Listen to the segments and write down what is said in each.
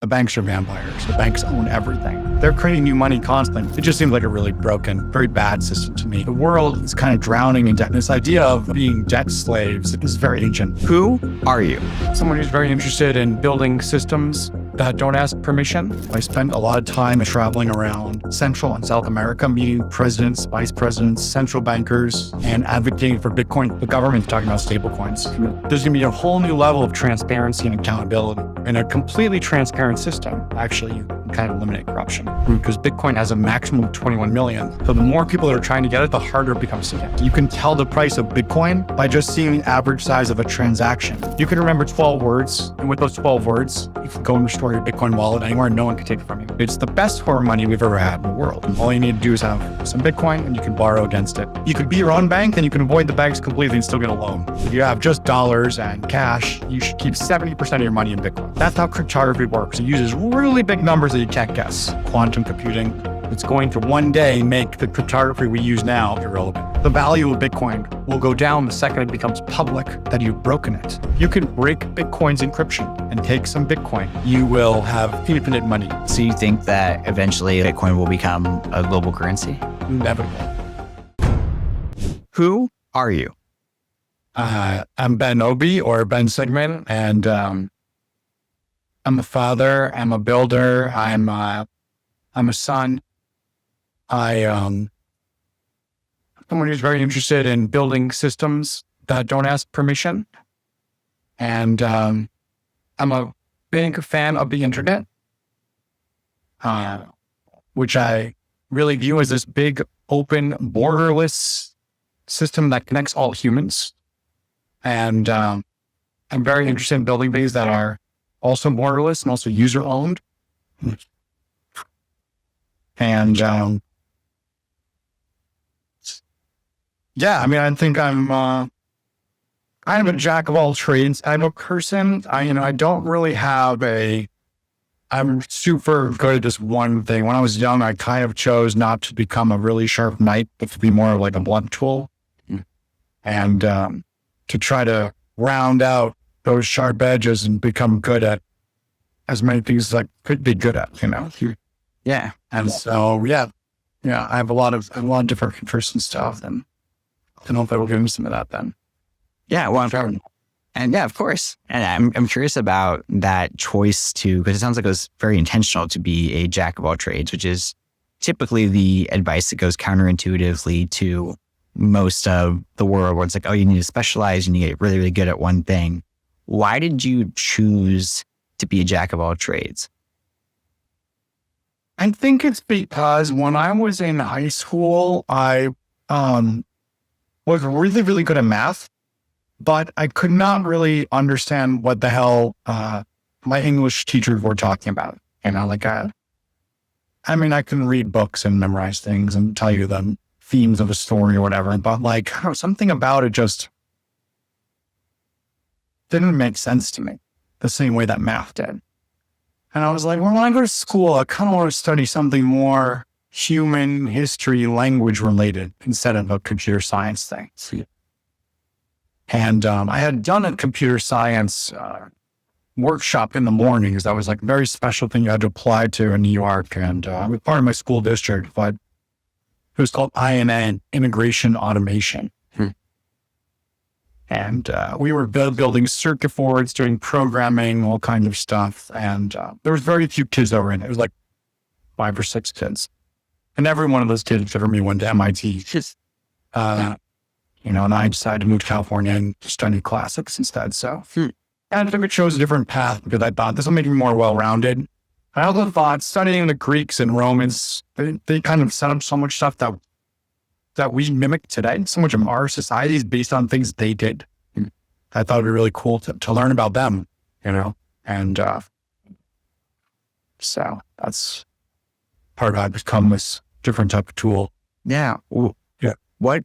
The banks are vampires. The banks own everything. They're creating new money constantly. It just seems like a really broken, very bad system to me. The world is kind of drowning in debt. This idea of being debt slaves is very ancient. Who are you? Someone who's very interested in building systems that don't ask permission. I spent a lot of time traveling around Central and South America, meeting presidents, vice presidents, central bankers, and advocating for Bitcoin. The government's talking about stablecoins. There's going to be a whole new level of transparency and accountability. In a completely transparent system, actually, you can kind of eliminate corruption because Bitcoin has a maximum of 21 million. So the more people that are trying to get it, the harder it becomes to get. You can tell the price of Bitcoin by just seeing the average size of a transaction. You can remember 12 words, and with those 12 words, you can go and restore your Bitcoin wallet anywhere and no one can take it from you. It's the best hoard money we've ever had in the world. All you need to do is have some Bitcoin and you can borrow against it. You could be your own bank and you can avoid the banks completely and still get a loan. If you have just dollars and cash, you should keep 70% of your money in Bitcoin. That's how cryptography works. It uses really big numbers that you can't guess. Quantum computing. It's going to one day make the cryptography we use now irrelevant. The value of Bitcoin will go down the second it becomes public that you've broken it. You can break Bitcoin's encryption and take some Bitcoin. You will have infinite money. So you think that eventually Bitcoin will become a global currency? Inevitable. Who are you? I'm Ben Obi or Ben Sigman, and I'm a father. I'm a builder. I'm a son. Someone who's very interested in building systems that don't ask permission. And I'm a big fan of the internet, which I really view as this big, open, borderless system that connects all humans. And I'm very interested in building things that are also borderless and also user-owned. And yeah, I mean, I think I'm kind of a jack of all trades. I'm a person. I don't really have I'm super good at just one thing. When I was young, I kind of chose not to become a really sharp knife, but to be more like a blunt tool. And to try to round out those sharp edges and become good at as many things as I could be good at, Yeah. And so, yeah, I have a lot of different interests stuff, and I don't know if I will get into some of that then. Yeah. Well, and yeah, of course. And I'm curious about that choice because it sounds like it was very intentional to be a jack of all trades, which is typically the advice that goes counterintuitively to most of the world where it's like, oh, you need to specialize and you get really, really good at one thing. Why did you choose to be a jack of all trades? I think it's because when I was in high school, I was really, really good at math, but I could not really understand what the hell my English teachers were talking about. I can read books and memorize things and tell you the themes of a story or whatever, but something about it just didn't make sense to me the same way that math did. And I was like, well, when I go to school, I kind of want to study something more human history, language related instead of a computer science thing. And I had done a computer science workshop in the mornings. That was like a very special thing you had to apply to in New York. And it was part of my school district, but it was called INN, Integration Automation. And we were building circuit boards, doing programming, all kinds of stuff. And there was very few kids that were in it. It was like 5 or 6 kids. And every one of those kids ever me went to MIT. And I decided to move to California and study classics instead. So and I think I chose a different path because I thought this will make me more well-rounded. I also thought studying the Greeks and Romans, they kind of set up so much stuff that we mimic today. So much of our society is based on things they did. I thought it'd be really cool to learn about them, and so that's part of how I've become this different type of tool. Yeah. Yeah. What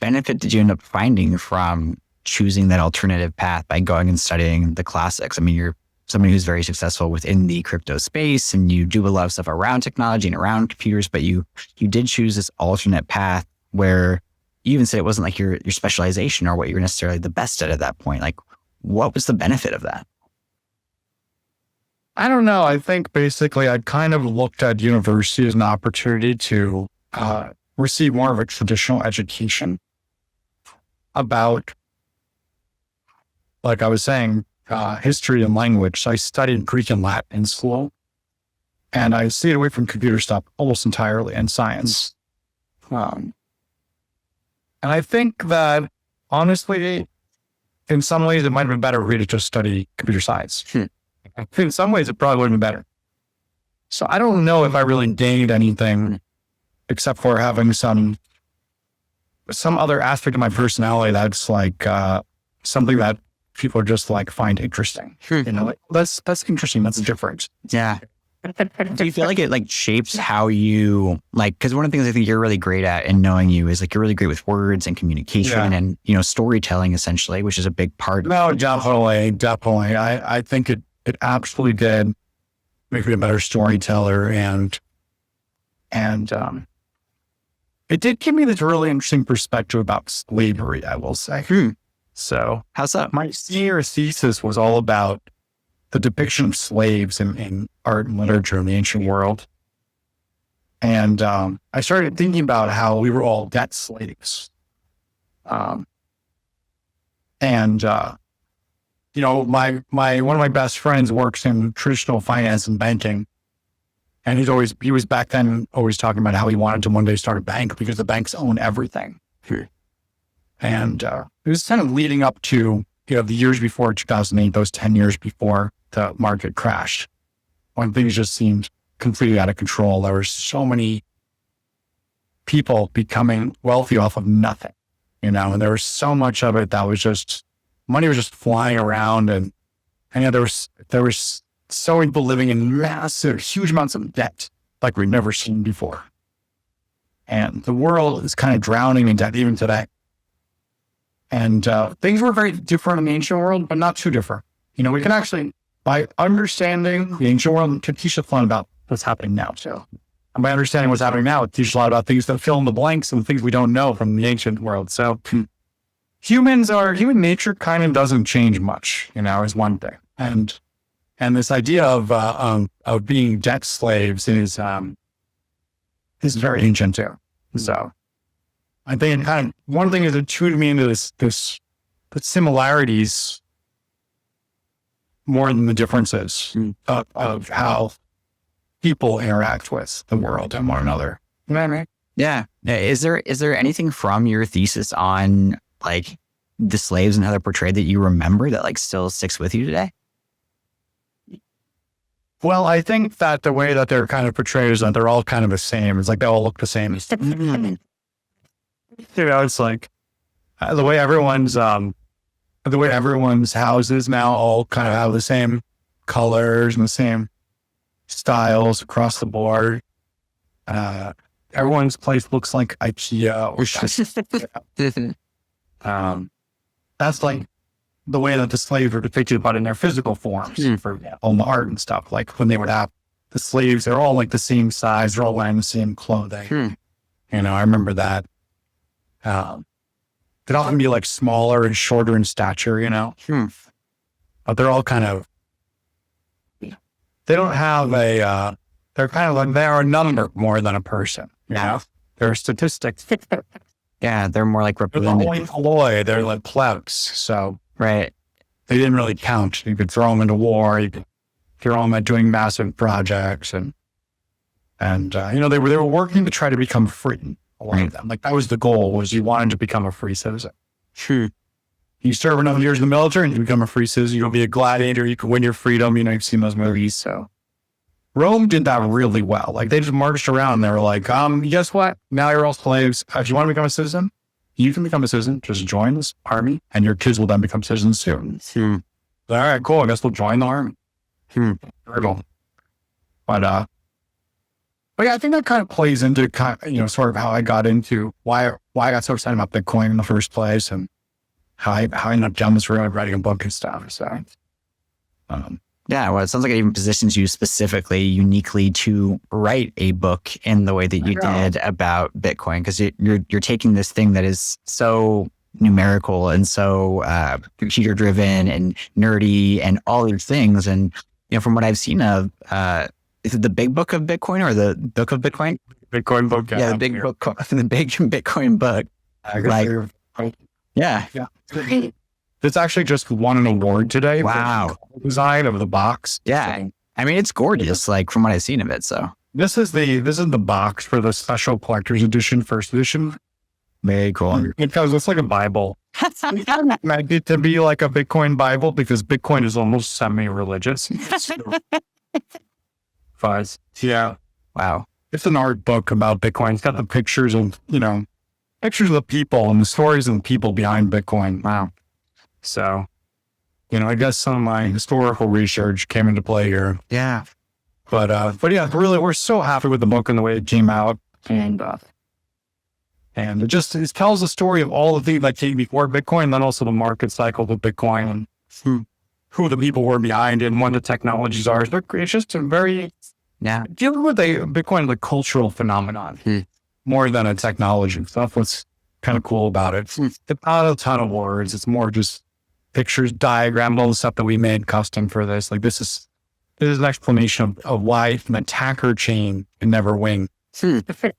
benefit did you end up finding from choosing that alternative path by going and studying the classics? I mean, you're somebody who's very successful within the crypto space and you do a lot of stuff around technology and around computers, but you did choose this alternate path where you even said it wasn't like your specialization or what you were necessarily the best at that point. Like, what was the benefit of that? I don't know. I think basically I kind of looked at university as an opportunity to receive more of a traditional education about, like I was saying, history and language. So I studied Greek and Latin in school, and I stayed away from computer stuff almost entirely and science. And I think that honestly, in some ways, it might have been better for me to just study computer science. In some ways, it probably would have been better. So I don't know if I really gained anything except for having some other aspect of my personality that's like something that people just like find interesting. Like, that's interesting. That's different. Yeah. Do you feel like it like shapes how you like, because one of the things I think you're really great at in knowing you is like you're really great with words and communication and, storytelling essentially, which is a big part. No, definitely. I think it absolutely did make me a better storyteller, and it did give me this really interesting perspective about slavery, I will say. So how's that? My senior thesis was all about the depiction of slaves in art and literature in the ancient world. And I started thinking about how we were all debt slaves. My one of my best friends works in traditional finance and banking. And he was back then always talking about how he wanted to one day start a bank because the banks own everything. And it was kind of leading up to, the years before 2008, those 10 years before the market crashed, when things just seemed completely out of control. There were so many people becoming wealthy off of nothing, and there was so much of it that was just, money was just flying around, and there was so many people living in massive, huge amounts of debt like we've never seen before. And the world is kind of drowning in debt even today. And things were very different in the ancient world, but not too different. We can actually, by understanding the ancient world, can teach us a lot about what's happening now. So, and by understanding what's happening now, it teaches a lot about things that fill in the blanks and things we don't know from the ancient world. So human nature kind of doesn't change much, is one thing. And this idea of being debt slaves is very ancient too. So I think one thing is it tuned me into the similarities more than the differences of how people interact with the world and one another. You know what I mean? Yeah. Is there anything from your thesis on like the slaves and how they're portrayed that you remember that like still sticks with you today? Well, I think that the way that they're kind of portrayed is that they're all kind of the same. It's like they all look the same. It's like the way everyone's houses now all kind of have the same colors and the same styles across the board. Everyone's place looks like IKEA that's like the way that the slaves were depicted, but in their physical forms, for example, in the art and stuff. Like when they would have the slaves, they're all like the same size, they're all wearing the same clothing. I remember that. They'd often be like smaller and shorter in stature, but they're all kind of, they don't have they're kind of like, they are a number more than a person, They're statistics. Yeah, they're more like representative. They're like plebs, so. Right. They didn't really count. You could throw them into war. You could throw them at doing massive projects. And they were working to try to become free. A lot of them. Like that was the goal, was you wanted to become a free citizen. You serve enough years in the military and you become a free citizen. You'll be a gladiator. You can win your freedom. You've seen those movies. So Rome did that really well. Like they just marched around and they were like, guess what? Now you're all slaves. If you want to become a citizen, you can become a citizen. Just join this army and your kids will then become citizens soon. All right, cool. I guess we'll join the army. Brutal. But yeah, I think that kind of plays into sort of how I got into why I got so excited about Bitcoin in the first place, and how I ended up down this road writing a book and stuff. So, yeah, well, it sounds like it even positions you specifically, uniquely to write a book in the way that you did about Bitcoin, because you're taking this thing that is so numerical and so computer driven and nerdy and all these things, and from what I've seen of, is it the big book of Bitcoin or the book of Bitcoin? Bitcoin book. Yeah, the big book, the big Bitcoin book. Yeah. It's actually just won an award today. Wow. For the design of the box. Yeah. So I mean, it's gorgeous, like from what I've seen of it. So this is the box for the special collector's edition, first edition. very cool. Because it's like a Bible. Meant it to be like a Bitcoin Bible because Bitcoin is almost semi-religious. Yeah. Wow. It's an art book about Bitcoin. It's got the pictures of, pictures of the people and the stories of the people behind Bitcoin. Wow. So, I guess some of my historical research came into play here. Yeah. But yeah, really, we're so happy with the book and the way it came out. And it tells the story of all the things that came before Bitcoin, and then also the market cycle of Bitcoin and who the people were behind it and what the technologies are. It's just a very, dealing with Bitcoin as a cultural phenomenon more than a technology. So that's what's kind of cool about it. It's not a ton of words. It's more just pictures, diagrams, all the stuff that we made custom for this. Like this is an explanation of why an attacker chain can never win. But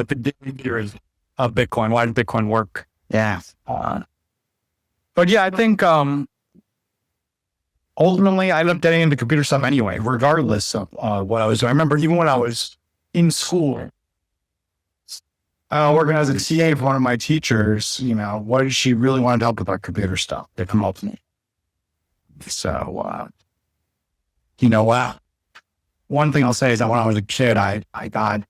the theory of Bitcoin, why did Bitcoin work? Yeah. But yeah, I think ultimately I ended up getting into computer stuff anyway, regardless of what I was doing. I remember even when I was in school, working as a TA for one of my teachers, what did she really want to help with our computer stuff? They come up to me. So, one thing I'll say is that when I was a kid, I got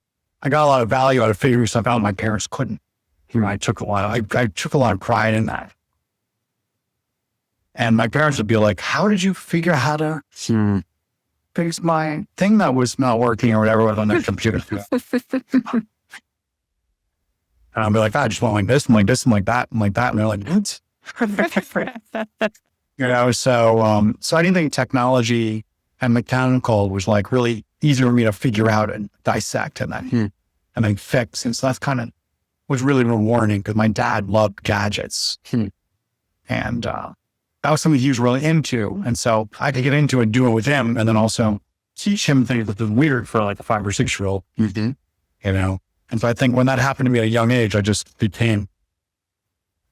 a lot of value out of figuring stuff out my parents couldn't. I took a lot of pride in that. And my parents would be like, how did you figure out how to fix my thing that was not working or whatever was on their computer? And I'll be like, I just went like this, and like this, and like that, and like that. And they're like, what? So anything technology and mechanical was like really easy for me to figure out and dissect and then fix. And so that's kind of was really rewarding because my dad loved gadgets. And that was something he was really into. And so I could get into it, do it with him, and then also teach him things that was weird for like a 5 or 6 year old, And so I think when that happened to me at a young age, I just became,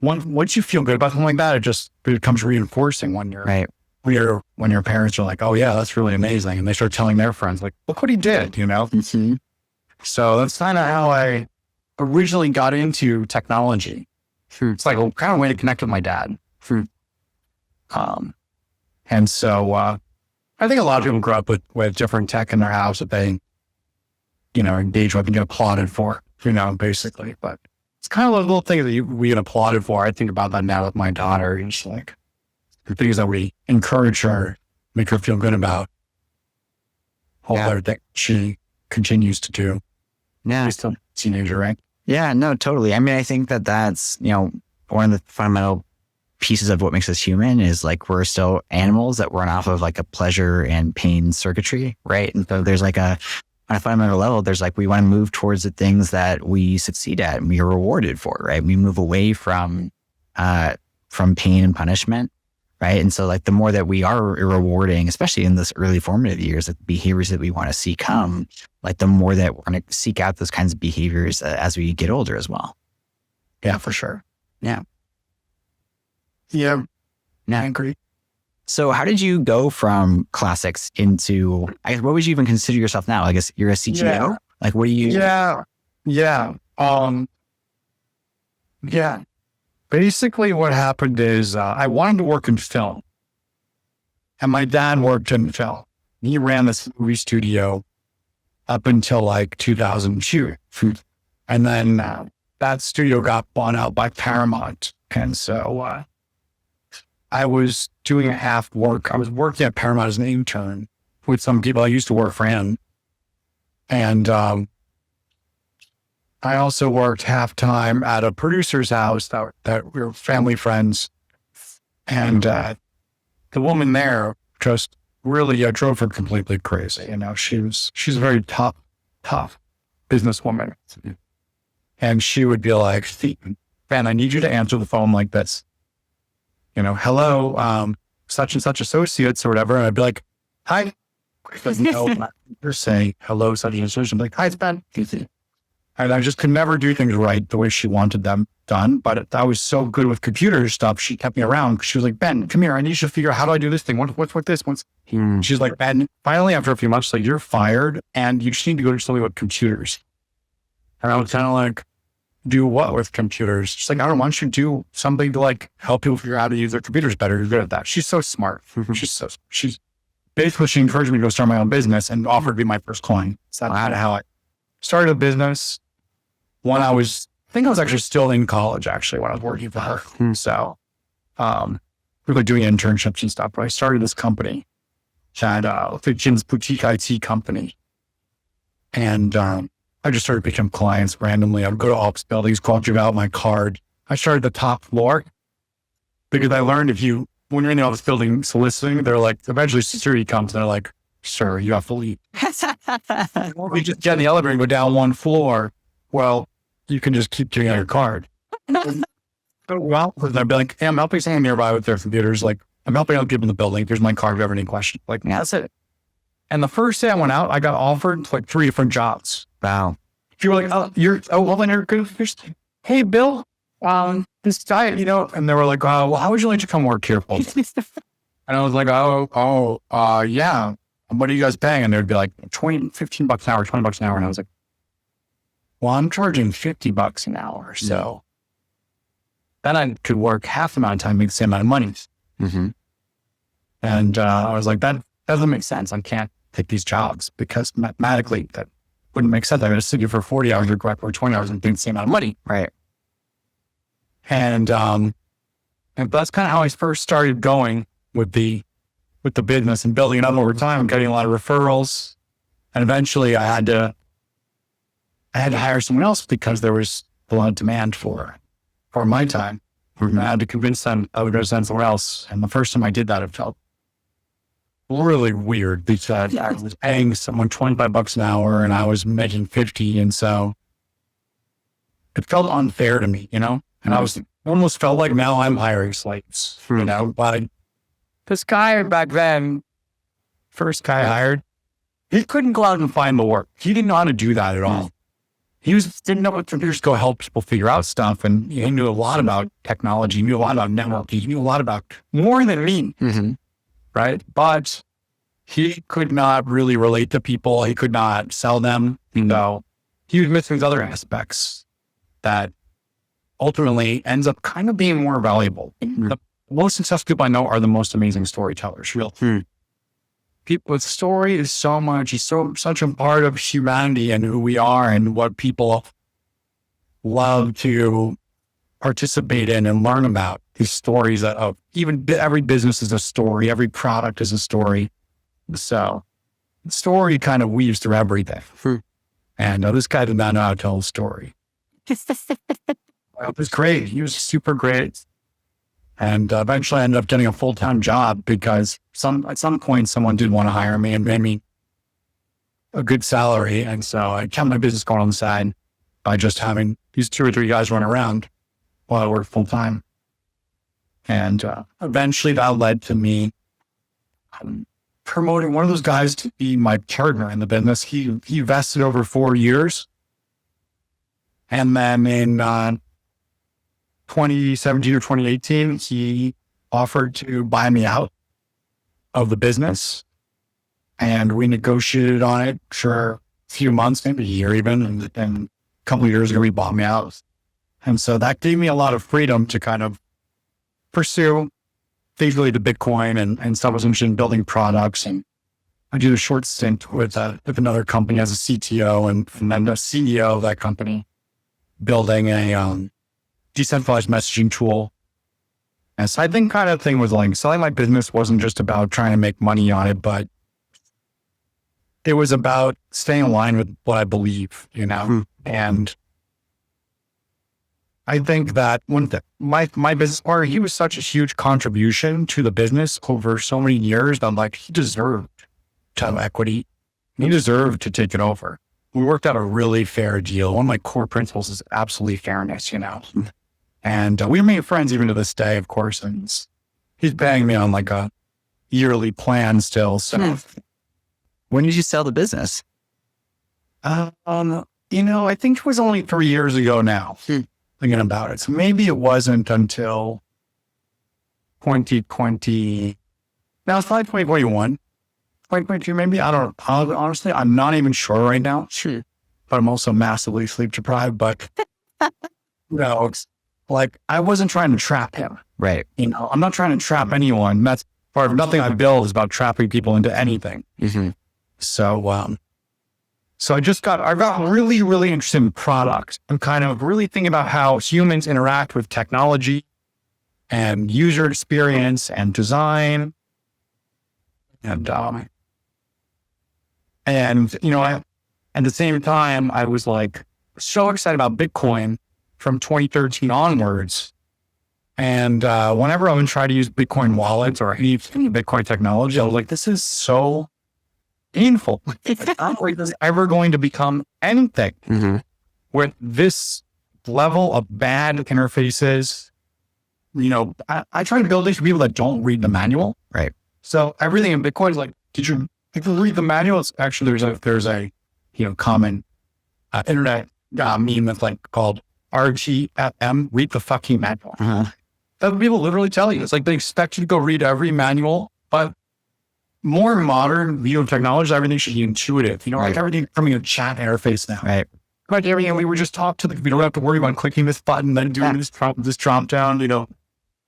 once you feel good about something like that, it becomes reinforcing when when your parents are like, oh yeah, that's really amazing. And they start telling their friends like, look what he did, So that's kind of how I originally got into technology. It's like a kind of way to connect with my dad. And so, I think a lot of people grow up with different tech in their house that they, engage with and get applauded for, basically. But it's kind of those little things that we get applauded for. I think about that now with my daughter. It's like the things that we encourage her, make her feel good about. All everything she continues to do. Yeah. She's still a teenager, right? Yeah, no, totally. I mean, I think that's, one of the fundamental pieces of what makes us human is like, we're still animals that run off of like a pleasure and pain circuitry, right? And so there's like on a fundamental level, there's like, we want to move towards the things that we succeed at and we are rewarded for, right? We move away from pain and punishment, right? And so like the more that we are rewarding, especially in this early formative years, like the behaviors that we want to see come, like the more that we're going to seek out those kinds of behaviors as we get older as well. Yeah, for sure. Yeah. Yeah. Yeah. I agree. So how did you go from classics into, I guess, what would you even consider yourself now? I guess you're a CTO? Yeah. Like, what do you? Yeah. Basically what happened is I wanted to work in film. And my dad worked in film. He ran this movie studio up until like 2002. And then that studio got bought out by Paramount. And so I was doing half work. I was working at Paramount as an intern with some people I used to work for him. And I also worked half-time at a producer's house that we were family friends. And the woman there just really drove her completely crazy. She's a very tough businesswoman. And she would be like, man, I need you to answer the phone like this. Hello, such and such associates or whatever. And I'd be like, hi. Because you're saying hello, such and such. I'm like, hi, it's Ben. And I just could never do things right the way she wanted them done. But I was so good with computer stuff. She kept me around. She was like, Ben, come here. I need you to figure out how do I do this thing? What's this? She's like, Ben, finally, after a few months, like, you're fired and you just need to go do something with computers. And I was kind of like, do what with computers? She's like, I don't want you to do something to like help people figure out how to use their computers better. You're good at that. She's so smart. She's basically, she encouraged me to go start my own business and offered to be my first client. So that's kind of how I started a business when I think I was actually still in college, actually, when I was working for her. So, we were doing internships and stuff, but I started this company, Jim's boutique IT company. And, I just started picking up clients randomly. I would go to office buildings, give out my card. I started the top floor because I learned when you're in the office building soliciting, they're like, eventually security comes and they're like, sir, you have to leave. We just get in the elevator and go down one floor. Well, you can just keep giving out your card. Well, I'd be like, hey, I'm helping someone nearby with their computers. Like, I'm helping other people in the building. Here's my card if you have any questions. Like, yeah, that's it. And the first day I went out, I got offered like 3 different jobs. Wow. You were like, hey, Bill, this guy, and they were like, oh, well, how would you like to come work here? And I was like, yeah. What are you guys paying? And they'd be like, $15 an hour, $20 an hour. And I was like, well, I'm charging $50 an hour. So then I could work half the amount of time, make the same amount of money. Mm-hmm. And I was like, that doesn't make sense. I can't take these jobs because mathematically that wouldn't make sense. I'm going to sit here for 40 hours or 20 hours and make the same amount of money. Right. And that's kind of how I first started going with the business and building it up over time, getting a lot of referrals. And eventually I had to hire someone else because there was a lot of demand for my time. Mm-hmm. I had to convince them I would go send somewhere else. And the first time I did that, it felt really weird because I was paying someone $25 an hour and I was making 50. And so it felt unfair to me, and I almost felt like now I'm hiring slaves, but this guy back then, first guy I hired, he couldn't go out and find the work. He didn't know how to do that at all. He didn't know what computers go help people figure out stuff. And he knew a lot about technology, he knew a lot about networking, he knew a lot about more than me. Mm-hmm. Right? But he could not really relate to people. He could not sell them. So he was missing these other aspects that ultimately ends up kind of being more valuable. Mm-hmm. The most successful people I know are the most amazing storytellers. People with story is so much. He's such a part of humanity and who we are and what people love to participate in and learn about. These stories of even every business is a story. Every product is a story. So the story kind of weaves through everything. And this guy did not know how to tell a story. It was great. He was super great. And eventually I ended up getting a full-time job because at some point someone did want to hire me and made me a good salary. And so I kept my business going on the side by just having these 2 or 3 guys run around while I worked full-time. And eventually that led to me promoting one of those guys to be my partner in the business. He vested over 4 years. And then in 2017 or 2018, he offered to buy me out of the business. And we negotiated on it for a few months, maybe a year even. And a couple of years ago, he bought me out. And so that gave me a lot of freedom to kind of pursue things related to Bitcoin and stuff. I was interested in building products. And I did a short stint with another company as a CTO and then the CEO of that company, building a decentralized messaging tool. And so I think kind of thing was like selling my business wasn't just about trying to make money on it, but it was about staying aligned with what I believe, And I think that my business partner, he was such a huge contribution to the business over so many years that he deserved to have equity. He deserved to take it over. We worked out a really fair deal. One of my core principles is absolutely fairness, And we remain friends even to this day, of course. And he's paying me on a yearly plan still. So, When did you sell the business? I think it was only 3 years ago now, thinking about it. So maybe it wasn't until 2020. Now it's probably 2021, 2022, maybe. I don't know. Honestly, I'm not even sure right now. But I'm also massively sleep deprived. But, it's like I wasn't trying to trap him. Right. I'm not trying to trap anyone. That's part of nothing I build is about trapping people into anything. So, so I got really, really interested in product and kind of really thinking about how humans interact with technology and user experience and design. And at the same time, I was like so excited about Bitcoin from 2013 onwards. And whenever I would try to use Bitcoin wallets or any Bitcoin technology, I was like, this is so painful. It's not like this is ever going to become anything with this level of bad interfaces. I try to build things for people that don't read the manual. Right. So everything in Bitcoin is like, did you read the manual? It's actually, there's a common internet meme that's like called RTFM, read the fucking manual. That's what people literally tell you. It's like they expect you to go read every manual, but more modern technology, everything should be intuitive. Like everything from a chat interface now. Right. Like everything, we would just talk to we don't have to worry about clicking this button, then doing this drop down,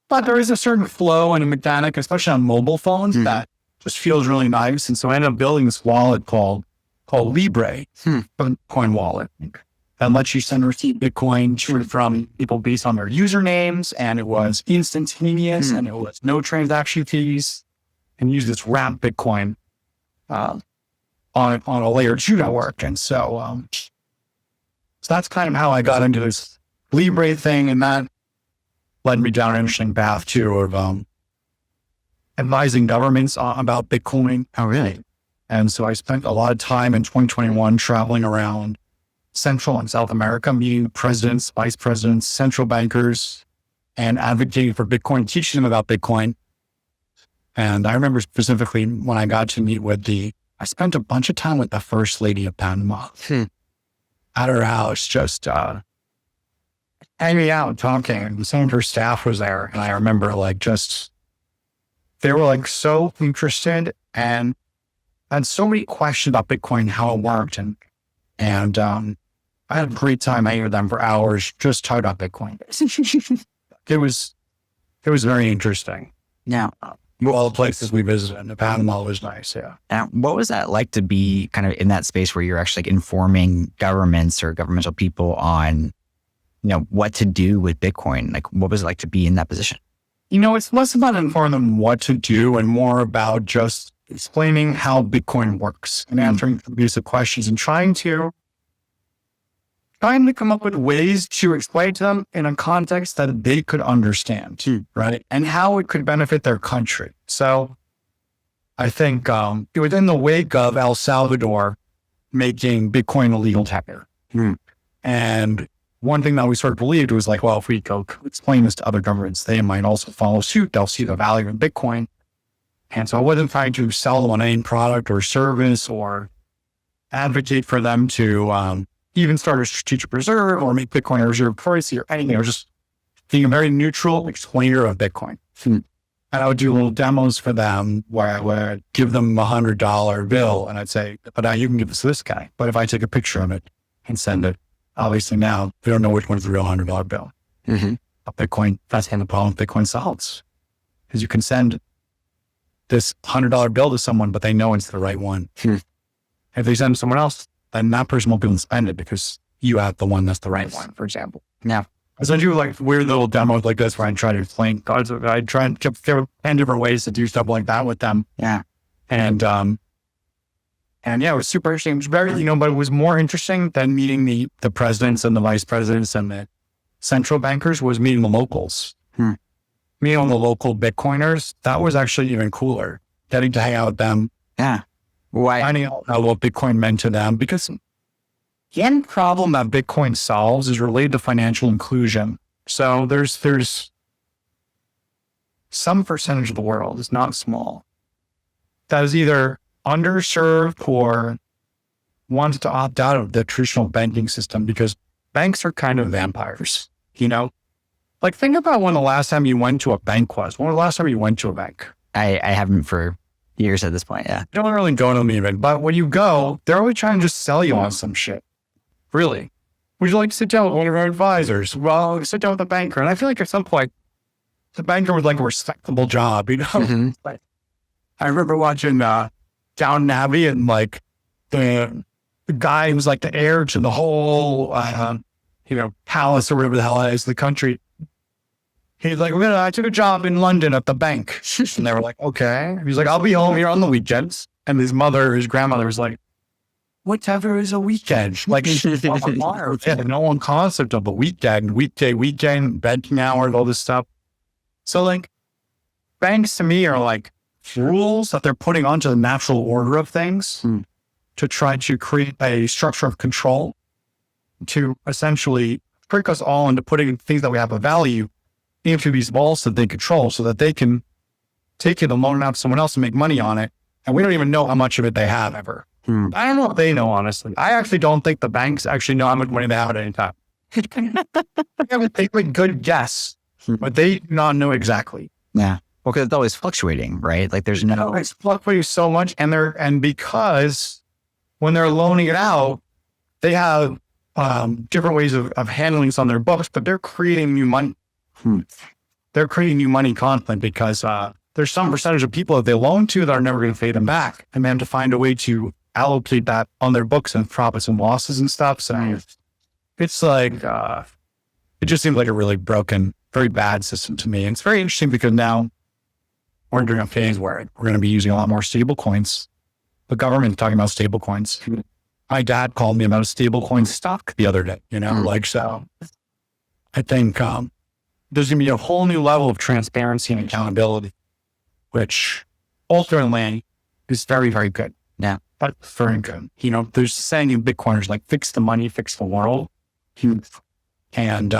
But there is a certain flow and a mechanic, especially on mobile phones, that just feels really nice. And so I ended up building this wallet called Libre, a Bitcoin wallet. That lets you send and receive Bitcoin to and from people based on their usernames. And it was instantaneous and it was no transaction fees, and use this wrapped Bitcoin on a layer 2 network. And so that's kind of how I got into this Libre thing. And that led me down an interesting path too of advising governments about Bitcoin. Oh, really? And so I spent a lot of time in 2021 traveling around Central and South America, meeting presidents, vice presidents, central bankers, and advocating for Bitcoin, teaching them about Bitcoin. And I remember specifically when I got to meet I spent a bunch of time with the first lady of Panama at her house, just hanging out, talking. And some of her staff was there. And I remember they were so interested and had so many questions about Bitcoin, how it worked. And I had a great time hanging with them for hours, just talking about Bitcoin. It was very interesting. Now, all the places we visited, and Panama was nice. Yeah. Now, what was that like to be kind of in that space where you're actually informing governments or governmental people on, what to do with Bitcoin? Like, what was it like to be in that position? It's less about informing them what to do and more about just explaining how Bitcoin works and answering abusive questions and trying to come up with ways to explain to them in a context that they could understand, right? And how it could benefit their country. So I think it was in the wake of El Salvador making Bitcoin illegal tender. And one thing that we sort of believed was like, well, if we go explain this to other governments, they might also follow suit. They'll see the value in Bitcoin. And so I wasn't trying to sell them on any product or service or advocate for them to even start a strategic reserve or make Bitcoin a reserve currency or anything. I was just being a very neutral explainer of Bitcoin. And I would do little demos for them where I would give them $100 bill and I'd say, but now you can give this to this guy. But if I take a picture of it and send it, obviously now we don't know which one's the real $100 bill. Bitcoin, that's the problem Bitcoin solves. Because you can send this $100 bill to someone, but they know it's the right one. If they send someone else, then that person won't be able to spend it because you have the one that's the right one, for example. Yeah. So I do weird little demos like this where I try to explain cards. I try and there are 10 different ways to do stuff like that with them. Yeah. And yeah, it was super interesting. It was very, but it was more interesting than meeting the presidents and the vice presidents and the central bankers was meeting the locals. Meeting the local Bitcoiners, that was actually even cooler. Getting to hang out with them. Yeah. Why? Finding out what Bitcoin meant to them. Because one problem that Bitcoin solves is related to financial inclusion. So there's some percentage of the world, it's not small, that is either underserved or wants to opt out of the traditional banking system because banks are kind of vampires, Like, think about when the last time you went to a bank was. When was the last time you went to a bank? I haven't for years at this point. Yeah. You don't really go to them even, but when you go, they're always trying to just sell you on some shit. Really. Would you like to sit down with one of our advisors? Well, sit down with a banker. And I feel like at some point, the banker was like a respectable job, Mm-hmm. Like, I remember watching Downton Abbey and like the guy who's like the heir to the whole, palace or whatever the hell it is, the country. He's like, I took a job in London at the bank. And they were like, okay. He's like, I'll be home here on the weekends. And his grandmother was like, whatever is a weekend? Like, no one concept of a weekend, weekend, banking hours, all this stuff. So like, banks to me are like rules that they're putting onto the natural order of things to try to create a structure of control to essentially trick us all into putting things that we have a value into these vaults that they control so that they can take it and loan it out to someone else and make money on it. And we don't even know how much of it they have ever. I don't know if they know, honestly. I actually don't think the banks actually know how much money they have at any time. They have a good guess, but they do not know exactly. Yeah. Well, because it's always fluctuating, right? Like there's no... It's fluctuating so much. And because when they're loaning it out, they have different ways of handling this on their books, but they're creating new money. They're creating new money constantly because there's some percentage of people that they loan to that are never going to pay them back. And they have to find a way to allocate that on their books and profits and losses and stuff. So it's like, it just seems like a really broken, very bad system to me. And it's very interesting because now we're during a phase where we're going to be using a lot more stable coins. The government's talking about stable coins. My dad called me about a stable coin stock the other day, so I think there's going to be a whole new level of transparency and accountability, which ultimately is very, very good. Yeah. That's very good. There's a saying in Bitcoiners like, fix the money, fix the world. And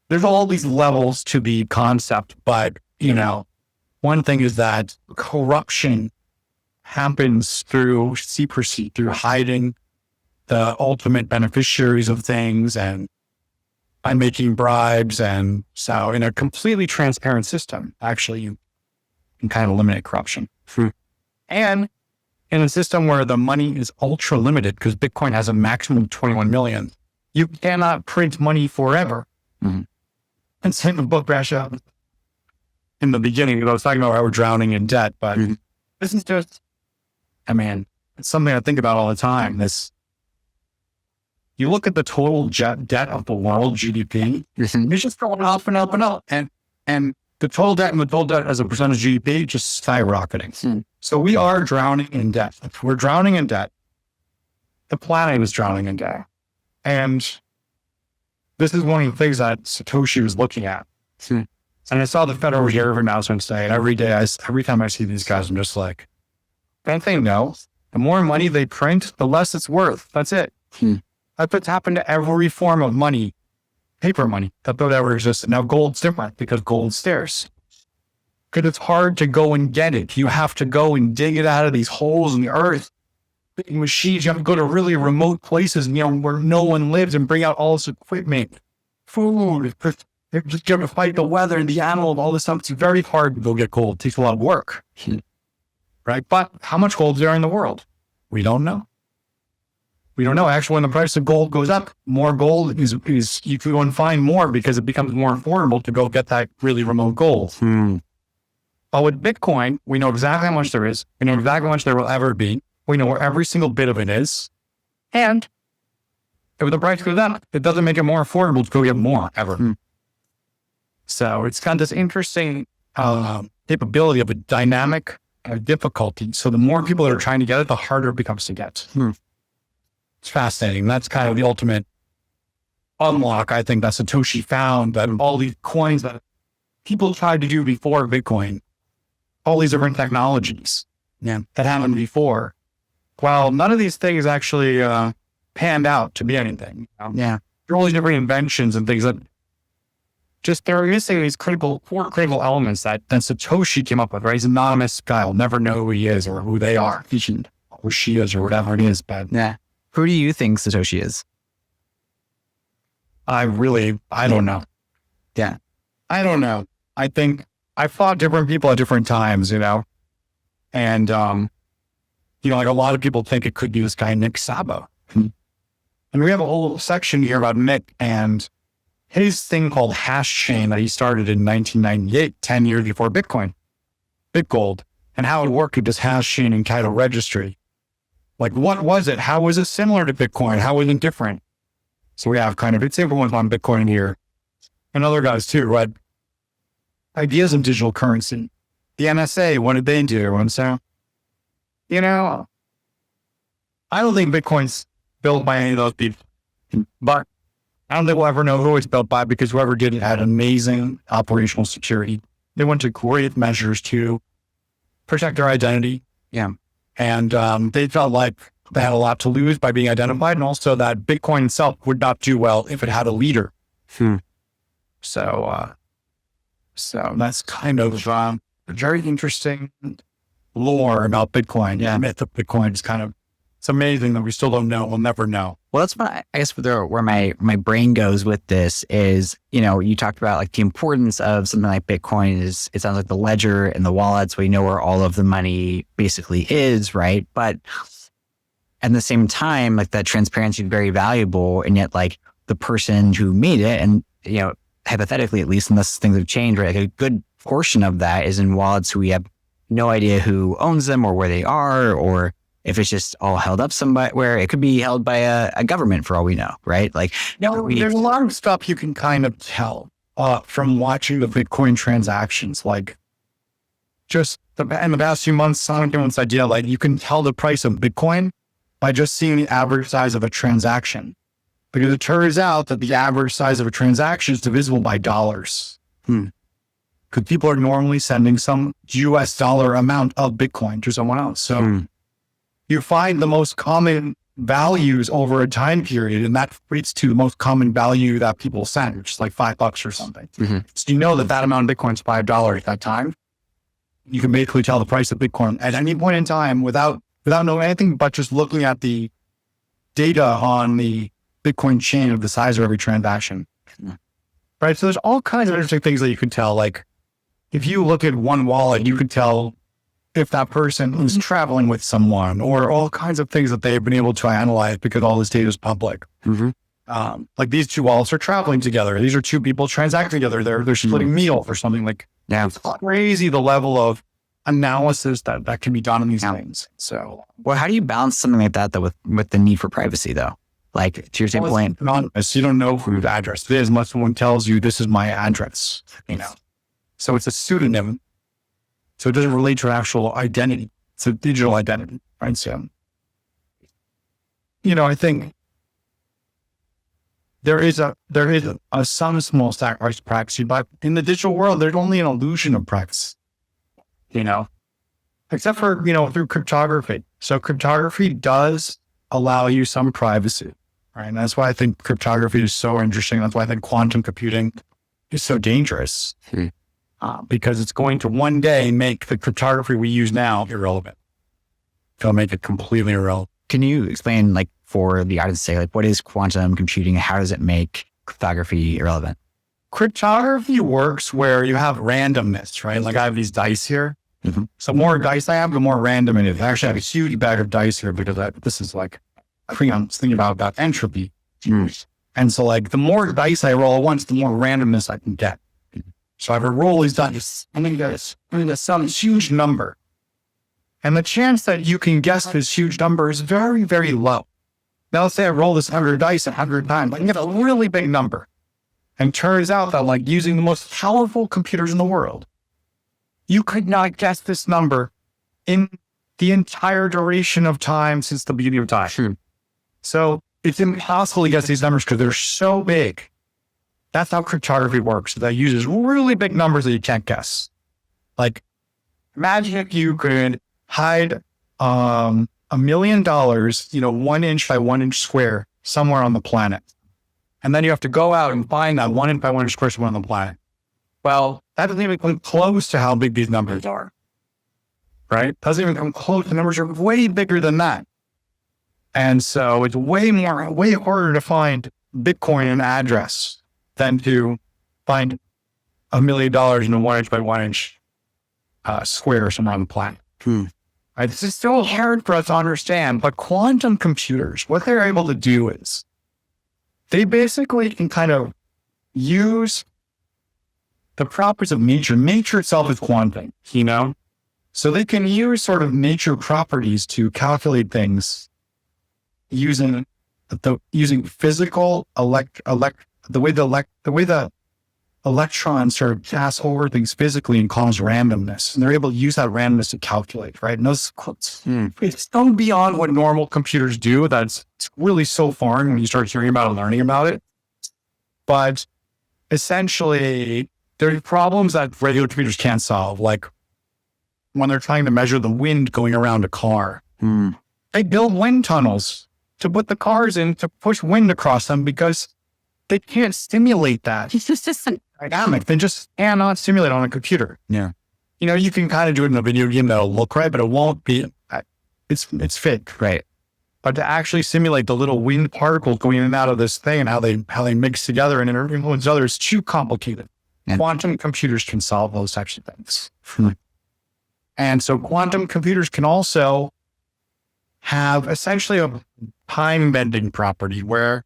there's all these levels to the concept, but, one thing is that corruption happens through secrecy, through hiding the ultimate beneficiaries of things and by making bribes. And so in a completely transparent system, actually, you can kind of eliminate corruption. And in a system where the money is ultra limited, because Bitcoin has a maximum of 21 million, you cannot print money forever. And same with book Rasha in the beginning, I was talking about how we're drowning in debt, but this is just, it's something I think about all the time. You look at the total debt of the world GDP, it's just going up and up and up. And the total debt and the total debt as a percentage of GDP just skyrocketing. So we are drowning in debt. We're drowning in debt. The planet is drowning in debt. And this is one of the things that Satoshi was looking at. And I saw the Federal Reserve announcement today, and every time I see these guys, I'm just like, don't they know? The more money they print, the less it's worth. That's it. That's what's happened to every form of money, paper money, that ever existed. Now gold's different because gold's scarce. Because it's hard to go and get it. You have to go and dig it out of these holes in the earth. Big machines, you have to go to really remote places, where no one lives and bring out all this equipment, food. They're just going to fight the weather and the animal and all this stuff. It's very hard to go get gold. It takes a lot of work. Right? But how much gold is there in the world? We don't know. We don't know. Actually, when the price of gold goes up, more gold is you can go and find more because it becomes more affordable to go get that really remote gold. But with Bitcoin, we know exactly how much there is. We know exactly how much there will ever be. We know where every single bit of it is. And if the price goes up, it doesn't make it more affordable to go get more ever. So it's got this interesting capability of a dynamic difficulty. So the more people that are trying to get it, the harder it becomes to get. It's fascinating. That's kind of the ultimate unlock, I think, that Satoshi found, that all these coins that people tried to do before Bitcoin, all these different technologies that happened before. Well, none of these things actually panned out to be anything. There are all these different inventions and things that just they're missing these four critical elements that Satoshi came up with, right? He's an anonymous guy. I'll never know who he is or who they are, who she is or whatever it is. But Yeah. Who do you think Satoshi is? I don't know. Yeah. I don't know. I think I fought different people at different times, and, like a lot of people think it could be this guy, Nick Szabo. And we have a whole section here about Nick and his thing called hash chain that he started in 1998, 10 years before Bitcoin, BitGold, and how it worked with this hash chain and title registry. Like, what was it? How was it similar to Bitcoin? How was it different? So we have it's everyone's on Bitcoin here and other guys too, right? Ideas of digital currency. The NSA, what did they do? And so, I don't think Bitcoin's built by any of those people, but I don't think we'll ever know who it's built by because whoever did it had amazing operational security. They went to great measures to protect their identity. Yeah. And they felt like they had a lot to lose by being identified, and also that Bitcoin itself would not do well if it had a leader. So that's kind of very interesting lore about Bitcoin. Yeah, myth of Bitcoin is it's amazing that we still don't know. We'll never know. Well, that's what I guess where my brain goes with this is, you talked about like the importance of something like Bitcoin is, it sounds like the ledger and the wallet. So we know where all of the money basically is, right? But at the same time, like that transparency is very valuable. And yet like the person who made it and, hypothetically, at least, unless things have changed, right? Like a good portion of that is in wallets who we have no idea who owns them or where they are, or if it's just all held up somewhere, it could be held by a government for all we know, right? Like, there's a lot of stuff you can kind of tell from watching the Bitcoin transactions. Like, just in the past few months, someone gave this idea, like you can tell the price of Bitcoin by just seeing the average size of a transaction. Because it turns out that the average size of a transaction is divisible by dollars. Because people are normally sending some US dollar amount of Bitcoin to someone else. So you find the most common values over a time period, and that equates to the most common value that people send, which is like $5 or something. So you know that amount of Bitcoin is $5 at that time. You can basically tell the price of Bitcoin at any point in time without knowing anything, but just looking at the data on the Bitcoin chain of the size of every transaction. Right. So there's all kinds of interesting things that you can tell. Like if you look at one wallet, you could tell if that person is traveling with someone or all kinds of things that they've been able to analyze because all this data is public. Like these two wallets are traveling together. These are two people transacting together. They're splitting meals or something like. Yeah. It's crazy the level of analysis that can be done in these things. So, well, how do you balance something like that though with the need for privacy though? Like to your same point, anonymous. You don't know whose address it is unless someone tells you this is my address. So it's a pseudonym. So it doesn't relate to an actual identity. It's a digital identity, right? So, I think there is some small sacrifice of privacy, but in the digital world, there's only an illusion of privacy. Except for through cryptography. So cryptography does allow you some privacy. Right. And that's why I think cryptography is so interesting. That's why I think quantum computing is so dangerous because it's going to one day make the cryptography we use now irrelevant. It'll make it completely irrelevant. Can you explain, like, for the audience, say, like, what is quantum computing and how does it make cryptography irrelevant? Cryptography works where you have randomness, right? Like I have these dice here. So the more dice I have, the more random it is. I actually have a huge bag of dice here because this is like, I think I'm thinking about entropy. And so like the more dice I roll at once, the more randomness I can get. So I have a roll these dice. I'm going to get some huge number. And the chance that you can guess this huge number is very, very low. Now let's say I roll this 100 dice 100 times. I can get a really big number. And turns out that like using the most powerful computers in the world, you could not guess this number in the entire duration of time since the beginning of time. So it's impossible to guess these numbers because they're so big. That's how cryptography works. That uses really big numbers that you can't guess. Like, imagine if you could hide $1 million, 1 inch by 1 inch square somewhere on the planet. And then you have to go out and find that 1 in 500 square one on the planet. Well, that doesn't even come close to how big these numbers are, right? Doesn't even come close. The numbers are way bigger than that. And so it's way harder to find Bitcoin in an address than to find $1 million in a 1 inch by 1 inch square somewhere on the planet. Right? This is still hard for us to understand, but quantum computers, what they're able to do is they basically can kind of use the properties of nature. Nature itself is quantum, So they can use sort of nature properties to calculate things using physical the way the electrons sort of pass over things physically and cause randomness. And they're able to use that randomness to calculate, right? And those it's so beyond what normal computers do that's really so foreign when you start hearing about it and learning about it. But essentially, there are problems that regular computers can't solve, like when they're trying to measure the wind going around a car. They build wind tunnels to put the cars in to push wind across them because they can't simulate that. It's just dynamic. They just cannot simulate on a computer. Yeah. You can kind of do it in a video game that'll look right, but it won't be. It's fake. Right. But to actually simulate the little wind particles going in and out of this thing and how they mix together and influence others, it's too complicated. Yeah. Quantum computers can solve those types of things. And so quantum computers can also have essentially a time bending property where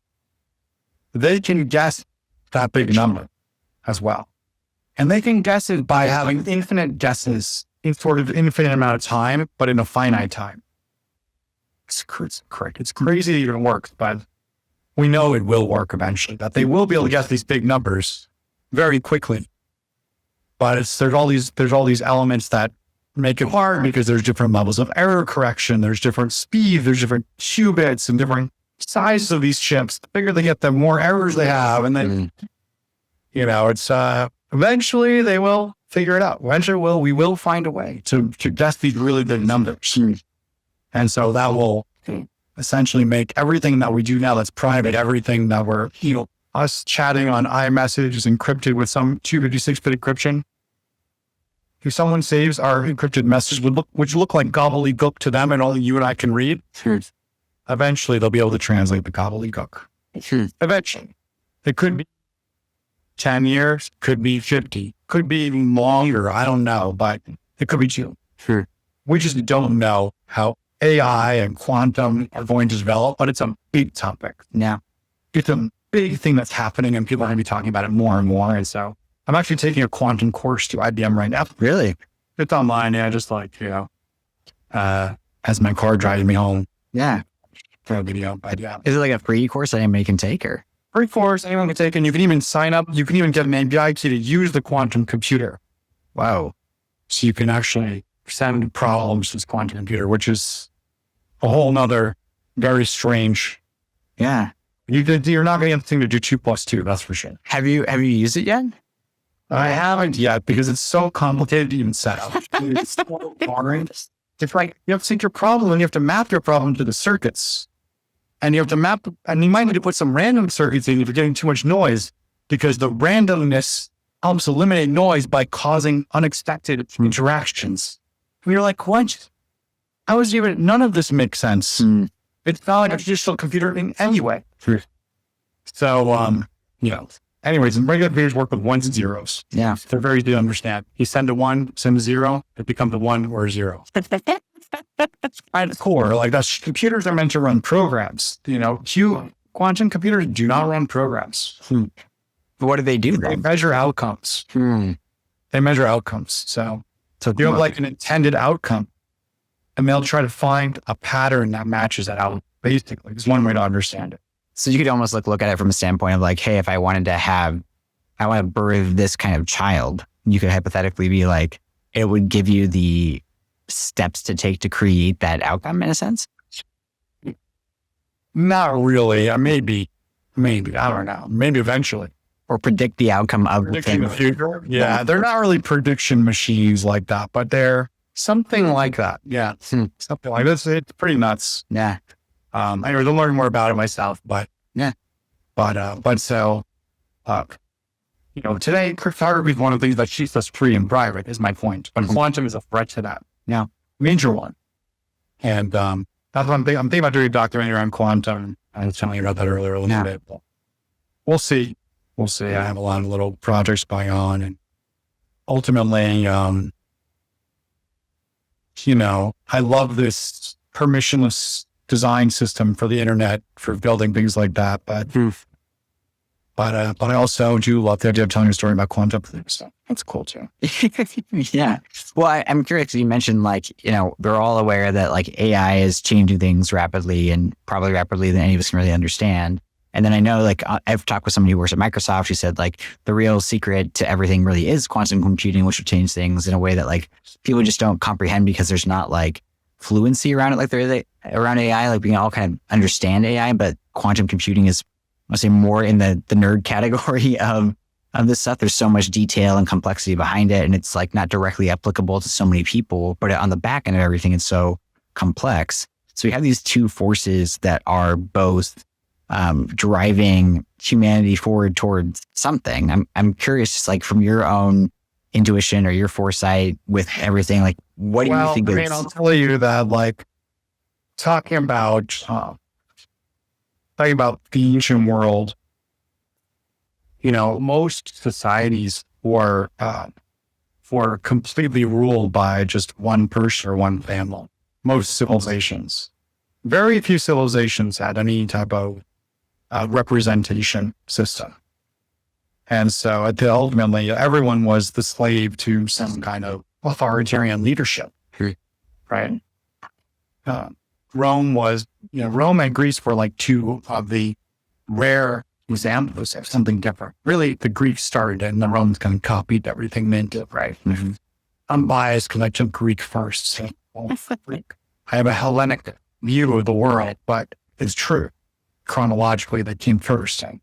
they can guess that big number as well. And they can guess it by having infinite guesses in sort of infinite amount of time, but in a finite time. It's correct. It's crazy it even works, but we know it will work eventually, that they will be able to guess these big numbers very quickly. But there's all these elements that make it hard because there's different levels of error correction. There's different speed. There's different qubits and different sizes of these chips. The bigger they get, the more errors they have. And then, it's eventually they will figure it out. Eventually we will find a way to guess these really big numbers. And so that will essentially make everything that we do now that's private, everything that we're, us chatting on iMessage is encrypted with some 256-bit encryption. If someone saves our encrypted message, which look like gobbledygook to them and only you and I can read, eventually they'll be able to translate the gobbledygook. Eventually. It could be 10 years, could be 50, could be even longer. I don't know, but it could be 2. We just don't know how AI and quantum are going to develop, but it's a big topic. Yeah. It's a big thing that's happening and people are going to be talking about it more and more. And so I'm actually taking a quantum course through IBM right now. Really? It's online. Yeah. Just as my car drives me home. Yeah. For a video. But yeah. Is it like a free course that anybody can take or? Free course, anyone can take, and you can even sign up. You can even get an API key to use the quantum computer. Wow. So you can actually send problems to this quantum computer, which is a whole nother very strange. Yeah. You're not going to get the thing to do 2 plus 2. That's for sure. Have you used it yet? I haven't yet because it's so complicated to even set up. It's so boring. It's like you have to take your problem and you have to map your problem to the circuits. And you have to map, and you might need to put some random circuits in if you're getting too much noise, because the randomness helps eliminate noise by causing unexpected interactions. And you're like, what? None of this makes sense. It's not like a traditional computer thing anyway. So, anyways, regular computers work with ones and zeros. Yeah. They're very easy to understand. You send a 1, send a 0, it becomes a 1 or a 0. At the core, computers are meant to run programs. Quantum computers do not run programs. What do they do? They measure outcomes. They measure outcomes. So you have an intended outcome, and they'll try to find a pattern that matches that out. Basically, it's one way to understand it. So you could almost look at it from a standpoint of hey, if I want to birth this kind of child, you could hypothetically be it would give you the steps to take to create that outcome in a sense? Not really. Maybe. I don't know. Maybe eventually. Or predict the outcome of the thing. The future. Yeah. They're not really prediction machines like that, but they're something like that. Yeah. Something like this. It's pretty nuts. Yeah. Anyways, I'll learn more about it myself, but yeah. Uh, today cryptography is one of the things that keeps us free and private, is my point. But quantum is a threat to that. Now, major one. And that's what I'm thinking about doing a documentary on quantum. I was telling you about that earlier a little bit. But we'll see. We'll see. I have a lot of little projects going on, and ultimately, I love this permissionless design system for the internet for building things like that. But I also do love the idea of telling a story about quantum things. So that's cool too. Yeah. Well, I'm curious. You mentioned we're all aware that AI is changing things rapidly, and probably rapidly than any of us can really understand. And then I know I've talked with somebody who works at Microsoft. She said the real secret to everything really is quantum computing, which will change things in a way that people just don't comprehend because there's not fluency around it like there is around AI. We can all kind of understand AI, but quantum computing is, I'll say, more in the nerd category of this stuff. There's so much detail and complexity behind it, and it's not directly applicable to so many people, but on the back end of everything, it's so complex. So we have these two forces that are both driving humanity forward towards something. I'm curious, from your own intuition or your foresight with everything, what do you think? I'll tell you that talking about the ancient world, most societies were completely ruled by just one person or one family. Most civilizations. Very few civilizations had any type of representation system. And so ultimately, everyone was the slave to some kind of authoritarian leadership, right? Rome and Greece were two of the rare examples of something different. Really, the Greeks started it and the Romans kind of copied everything they did, right? Mm-hmm. I'm biased because I took Greek first. So I have a Hellenic view of the world, but it's true. Chronologically, they came first. And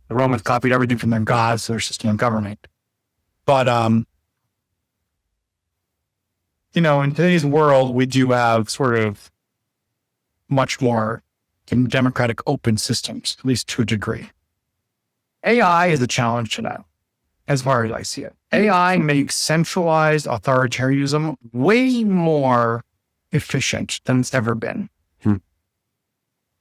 the Romans copied everything from their gods, their system of government. But, in today's world, we do have sort of much more democratic open systems, at least to a degree. AI is a challenge to that, as far as I see it. AI makes centralized authoritarianism way more efficient than it's ever been.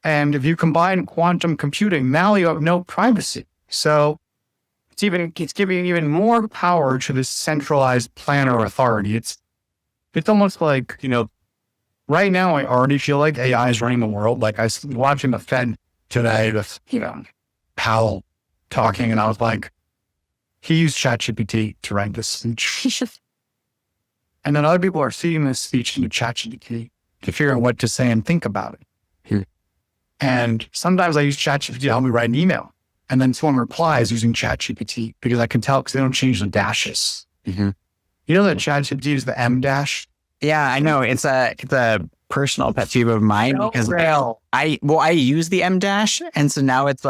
And if you combine quantum computing, now you have no privacy. So it's giving even more power to this centralized plan or authority. It's almost right now I already feel like AI is running the world. I was watching the Fed today with, Powell talking, and I was he used ChatGPT to write this speech. And then other people are seeing this speech into ChatGPT to figure out what to say and think about it. And sometimes I use ChatGPT to help me write an email. And then someone replies using ChatGPT because I can tell because they don't change the dashes. Mm-hmm. You know that ChatGPT is the M dash? Yeah, I know. It's a personal pet peeve of mine because I use the M dash. And so now it's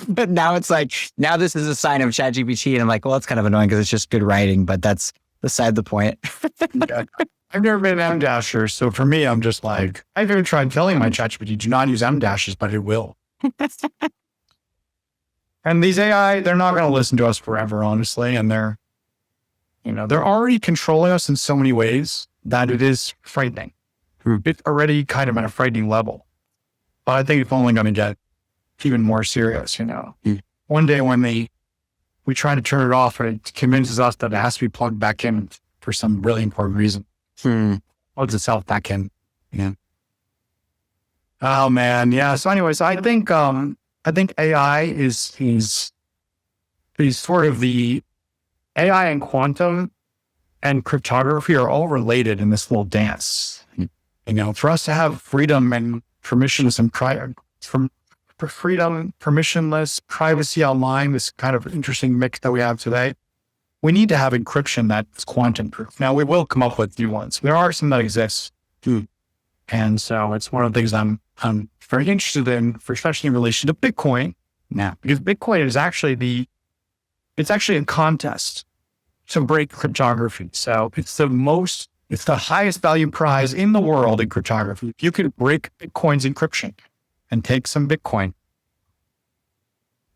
but now it's now this is a sign of ChatGPT. And I'm well, it's kind of annoying because it's just good writing, but that's beside the point. Yeah. I've never been an M dasher. So for me, I'm just I've even tried telling my ChatGPT, do not use M dashes, but it will. And these AI, they're not going to listen to us forever, honestly. And they're already controlling us in so many ways that it is frightening. It's already kind of at a frightening level. But I think it's only going to get even more serious, One day when we try to turn it off and it convinces us that it has to be plugged back in for some really important reason. Plugs itself back in. Yeah. Oh man. Yeah. So anyways, I think AI is sort of the AI and quantum and cryptography are all related in this little dance. For us to have freedom and permissionless and permissionless privacy online, this kind of interesting mix that we have today, we need to have encryption that's quantum proof. Now we will come up with new ones. There are some that exist. And so it's one of the things I'm very interested in, especially in relation to Bitcoin now, because Bitcoin is actually it's actually a contest to break cryptography. So it's the highest value prize in the world in cryptography. If you can break Bitcoin's encryption and take some Bitcoin,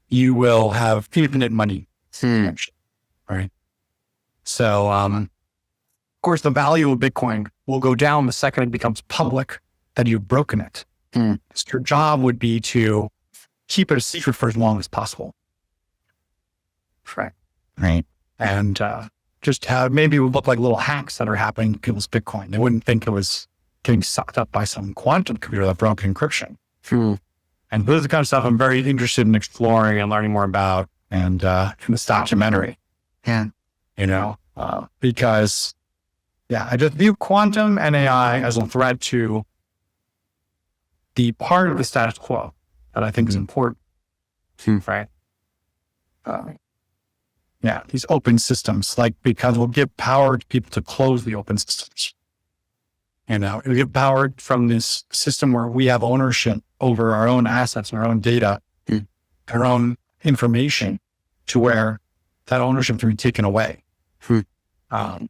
you will have infinite money. Right. So, of course, the value of Bitcoin will go down the second it becomes public that you've broken it. So your job would be to keep it a secret for as long as possible. Right. And just have, maybe it would look like little hacks that are happening to people's Bitcoin. They wouldn't think it was getting sucked up by some quantum computer that broke encryption. And those are the kind of stuff I'm very interested in exploring and learning more about, and in this documentary. Yeah. Because I just view quantum and AI as a threat to the part of the status quo that I think is important. Right. These open systems, because we'll give power to people to close the open systems. It'll give power from this system where we have ownership over our own assets and our own data, our own information, to where that ownership can be taken away. And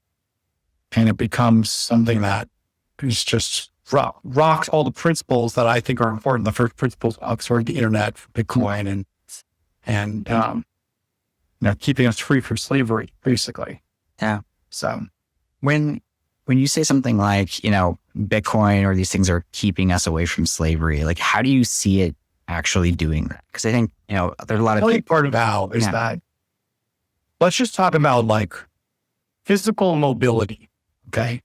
it becomes something that is just rocks all the principles that I think are important. The first principles of the internet, Bitcoin, and keeping us free from slavery, basically. Yeah. So when you say something like, Bitcoin or these things are keeping us away from slavery, how do you see it actually doing that? Because I think, there's a lot of part of how is that, let's just talk about physical mobility. Okay.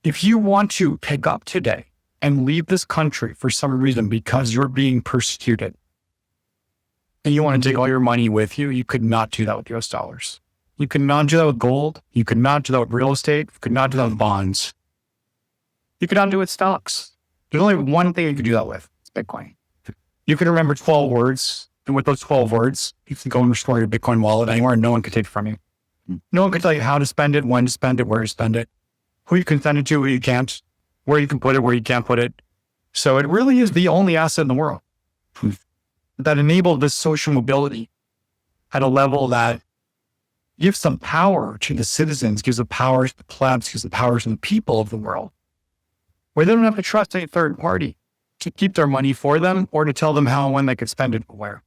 If you want to pick up today and leave this country for some reason because you're being persecuted and you want to take all your money with you, you could not do that with US dollars. You could not do that with gold. You could not do that with real estate. You could not do that with bonds. You could not do it with stocks. There's only one thing you could do that with. It's Bitcoin. You can remember 12 words. And with those 12 words, you can go and restore your Bitcoin wallet anywhere and no one could take it from you. No one can tell you how to spend it, when to spend it, where to spend it, who you can send it to, who you can't, where you can put it, where you can't put it. So it really is the only asset in the world that enabled this social mobility at a level that gives some power to the citizens, gives the power to the plebs, gives the power to the people of the world, where they don't have to trust any third party to keep their money for them or to tell them how and when they could spend it where.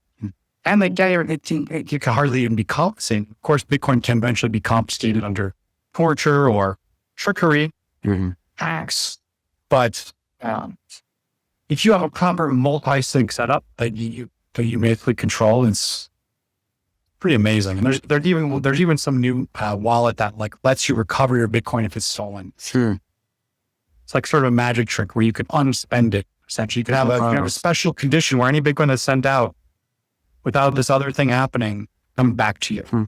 And you can hardly even be compensated. Of course, Bitcoin can eventually be confiscated under torture or trickery, hacks. But if you have a proper multi-sig setup that you basically control, it's pretty amazing. And there's even some new wallet that lets you recover your Bitcoin if it's stolen. It's sort of a magic trick where you can unspend it. Essentially, you can have a special condition where any Bitcoin that's sent out without this other thing happening come back to you.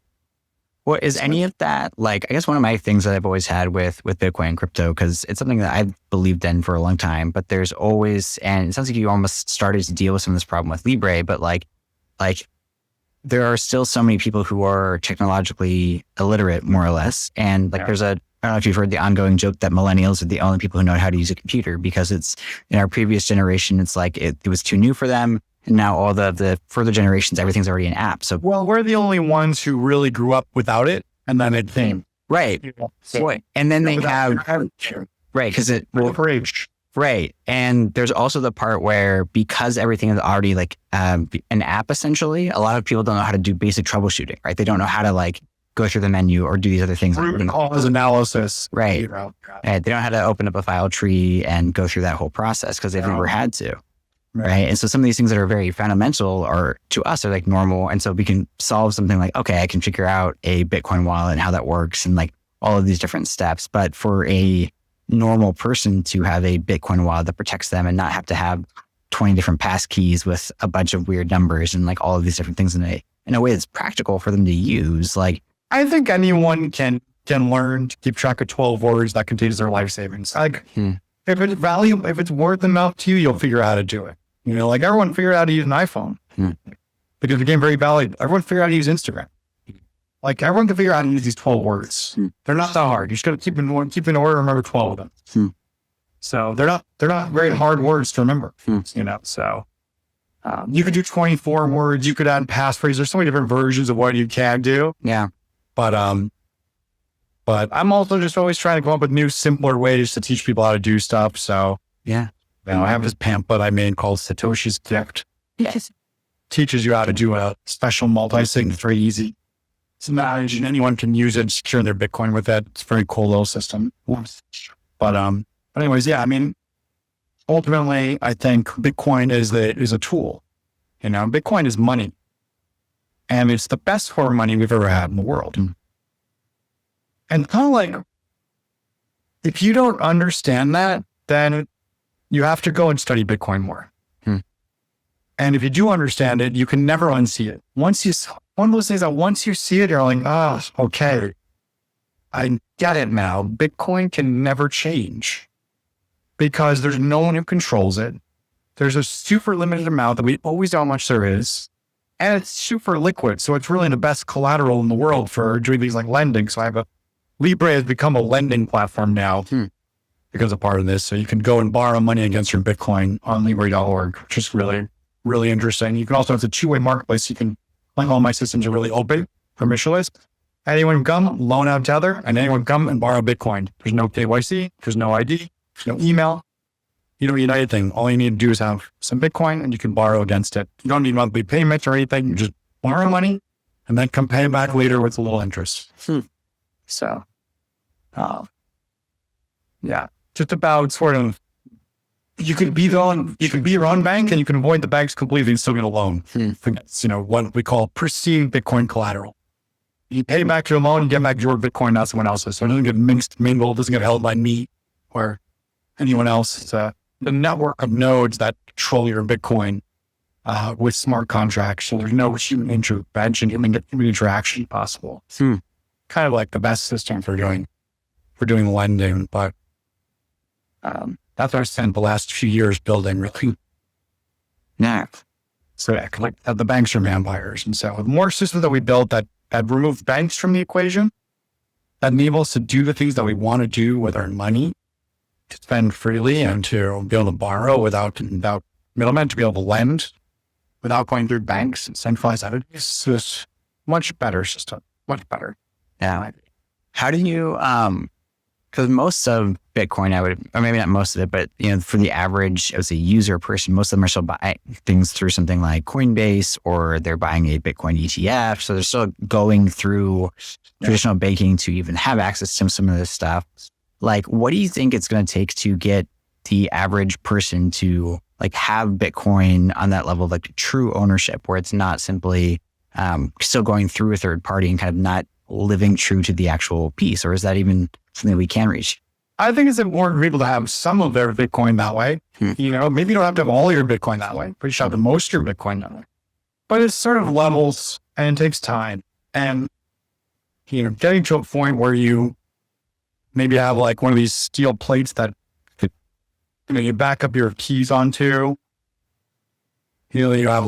Well, is any of that, I guess one of my things that I've always had with Bitcoin and crypto, because it's something that I've believed in for a long time, but there's always, and it sounds like you almost started to deal with some of this problem with Libre, but there are still so many people who are technologically illiterate, more or less. And there's I don't know if you've heard the ongoing joke that millennials are the only people who know how to use a computer, because it's in our previous generation, it's it was too new for them. And now all the further generations, everything's already an app. So, well, we're the only ones who really grew up without it, and then it came. Right. And then they have, right. Because right. And there's also the part where, because everything is already an app, essentially, a lot of people don't know how to do basic troubleshooting, right? They don't know how to go through the menu or do these other things. Root cause analysis. Right. They don't know how to open up a file tree and go through that whole process because they've never had to. Right. And so some of these things that are very fundamental are to us are normal. And so we can solve something okay, I can figure out a Bitcoin wallet and how that works and all of these different steps. But for a normal person to have a Bitcoin wallet that protects them and not have to have 20 different pass keys with a bunch of weird numbers and all of these different things in a way that's practical for them to use. I think anyone can learn to keep track of 12 words that contains their life savings. If it's valuable, if it's worth enough to you, you'll figure out how to do it. Everyone figured out how to use an iPhone because it became very valuable. Everyone figured out how to use Instagram. Everyone can figure out how to use these 12 words. They're not that hard. You just got to keep in order, remember 12 of them. So they're not very hard words to remember, so you could do 24 words. You could add passphrases. There's so many different versions of what you can do. Yeah. But I'm also just always trying to come up with new, simpler ways to teach people how to do stuff. So yeah. I have this pamphlet I made called Satoshi's Gift. Yes. teaches you how to do a special multi-sig. It's very easy to manage, and anyone can use it and secure their Bitcoin with it. It's a very cool little system. But anyways, yeah, I mean, ultimately, I think Bitcoin is a tool. Bitcoin is money, and it's the best form of money we've ever had in the world. And kind of like, if you don't understand that, then you have to go and study Bitcoin more. And if you do understand it, you can never unsee it. One of those things that once you see it, you're like, okay, I get it now. Bitcoin can never change because there's no one who controls it. There's a super limited amount that we always know how much there is. And it's super liquid. So it's really the best collateral in the world for doing things like lending. So Libre has become a lending platform now because of part of this. So you can go and borrow money against your Bitcoin on Libre.org, which is really, really interesting. You can also, it's a two-way marketplace. You can, like all my systems are really open, permissionless. Anyone can come, loan out Tether, and anyone can come and borrow Bitcoin. There's no KYC, there's no ID, there's no email. You don't need anything. All you need to do is have some Bitcoin and you can borrow against it. You don't need monthly payments or anything. You just borrow money and then come pay back later with a little interest. So, yeah, just about sort of, you can be your own bank and you can avoid the banks completely and still get a loan. It's, what we call pristine Bitcoin collateral. You pay back your loan, you get back your Bitcoin, not someone else's. So it doesn't get mingled, doesn't get held by me or anyone else. It's the network of nodes that control your Bitcoin with smart contracts. So there's no human intervention, human interaction possible. Kind of like the best system for doing lending, but that's what I spent the last few years building, really. Yeah. So the banks are vampires. And so with more systems that we built that remove banks from the equation, that enable us to do the things that we want to do with our money, to spend freely and to be able to borrow without middlemen, to be able to lend without going through banks and centralized entities. It's just much better system, much better. Yeah. How do you, because most of Bitcoin, or maybe not most of it, but for the average, I would say user person, most of them are still buying things through something like Coinbase, or they're buying a Bitcoin ETF. So they're still going through traditional banking to even have access to some of this stuff. Like, what do you think it's going to take to get the average person to have Bitcoin on that level of true ownership, where it's not simply still going through a third party and kind of not living true to the actual piece? Or is that even something we can reach? I think it's important for people to have some of their Bitcoin that way. Maybe you don't have to have all your Bitcoin that way, but you should have the most of your Bitcoin that way. But it's sort of levels and it takes time. And, getting to a point where you maybe have one of these steel plates that you back up your keys onto. You have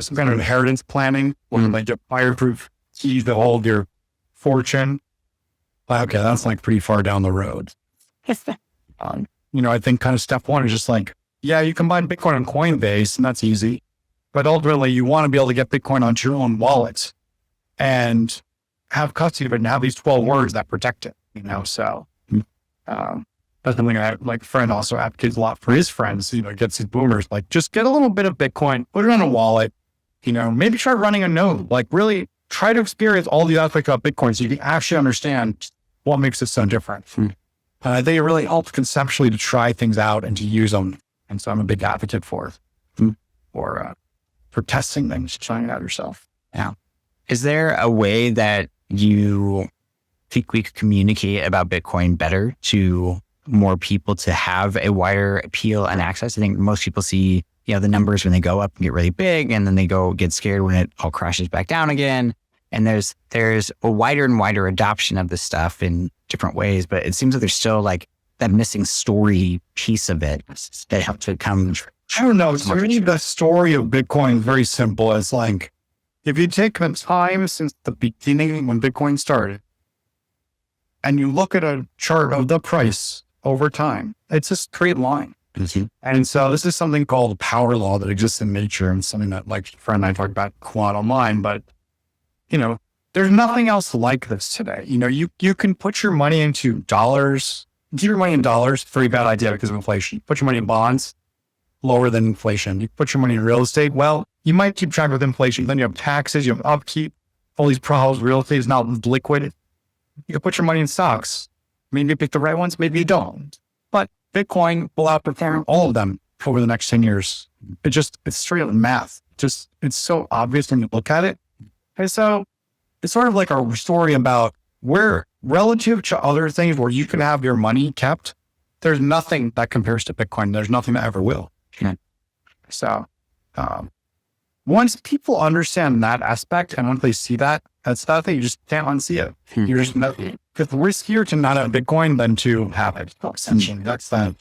some kind of inheritance planning where you get fireproof keys that hold your fortune. Okay, that's pretty far down the road. I think kind of step one is just you can buy Bitcoin on Coinbase and that's easy. But ultimately you want to be able to get Bitcoin onto your own wallet and have custody of it and have these 12 words that protect it, so that's something a friend also advocates a lot for his friends, gets his boomers, just get a little bit of Bitcoin, put it on a wallet, maybe try running a node, really try to experience all the aspects of Bitcoin so you can actually understand what makes it so different. I think it really helps conceptually to try things out and to use them. And so I'm a big advocate for testing things, trying it out yourself. Yeah. Is there a way that you think we could communicate about Bitcoin better to more people to have a wider appeal and access? I think most people see, the numbers when they go up and get really big, and then they get scared when it all crashes back down again. And there's a wider and wider adoption of this stuff in different ways, but it seems like there's still that missing story piece of it that helps to come. I don't know. So really the story of Bitcoin is very simple. It's if you take the time since the beginning when Bitcoin started and you look at a chart of the price over time, it's a straight line. And so this is something called power law that exists in nature, and something that a friend and I talked about quite online, but there's nothing else like this today. You can put your money into dollars, keep your money in dollars, very bad idea because of inflation. Put your money in bonds, lower than inflation. You put your money in real estate, well, you might keep track of inflation. Then you have taxes, you have upkeep, all these problems. Real estate is not liquid. You can put your money in stocks. Maybe you pick the right ones, maybe you don't. But Bitcoin will outperform all of them over the next 10 years. It's straight up math. It's so obvious when you look at it. And so it's sort of like a story about where, relative to other things where you can have your money kept, there's nothing that compares to Bitcoin. There's nothing that ever will. Yeah. So once people understand that aspect and once they see that, that's that thing, you just can't unsee it. You're just nothing. It's riskier to not have Bitcoin than to have it. Essentially, that's that.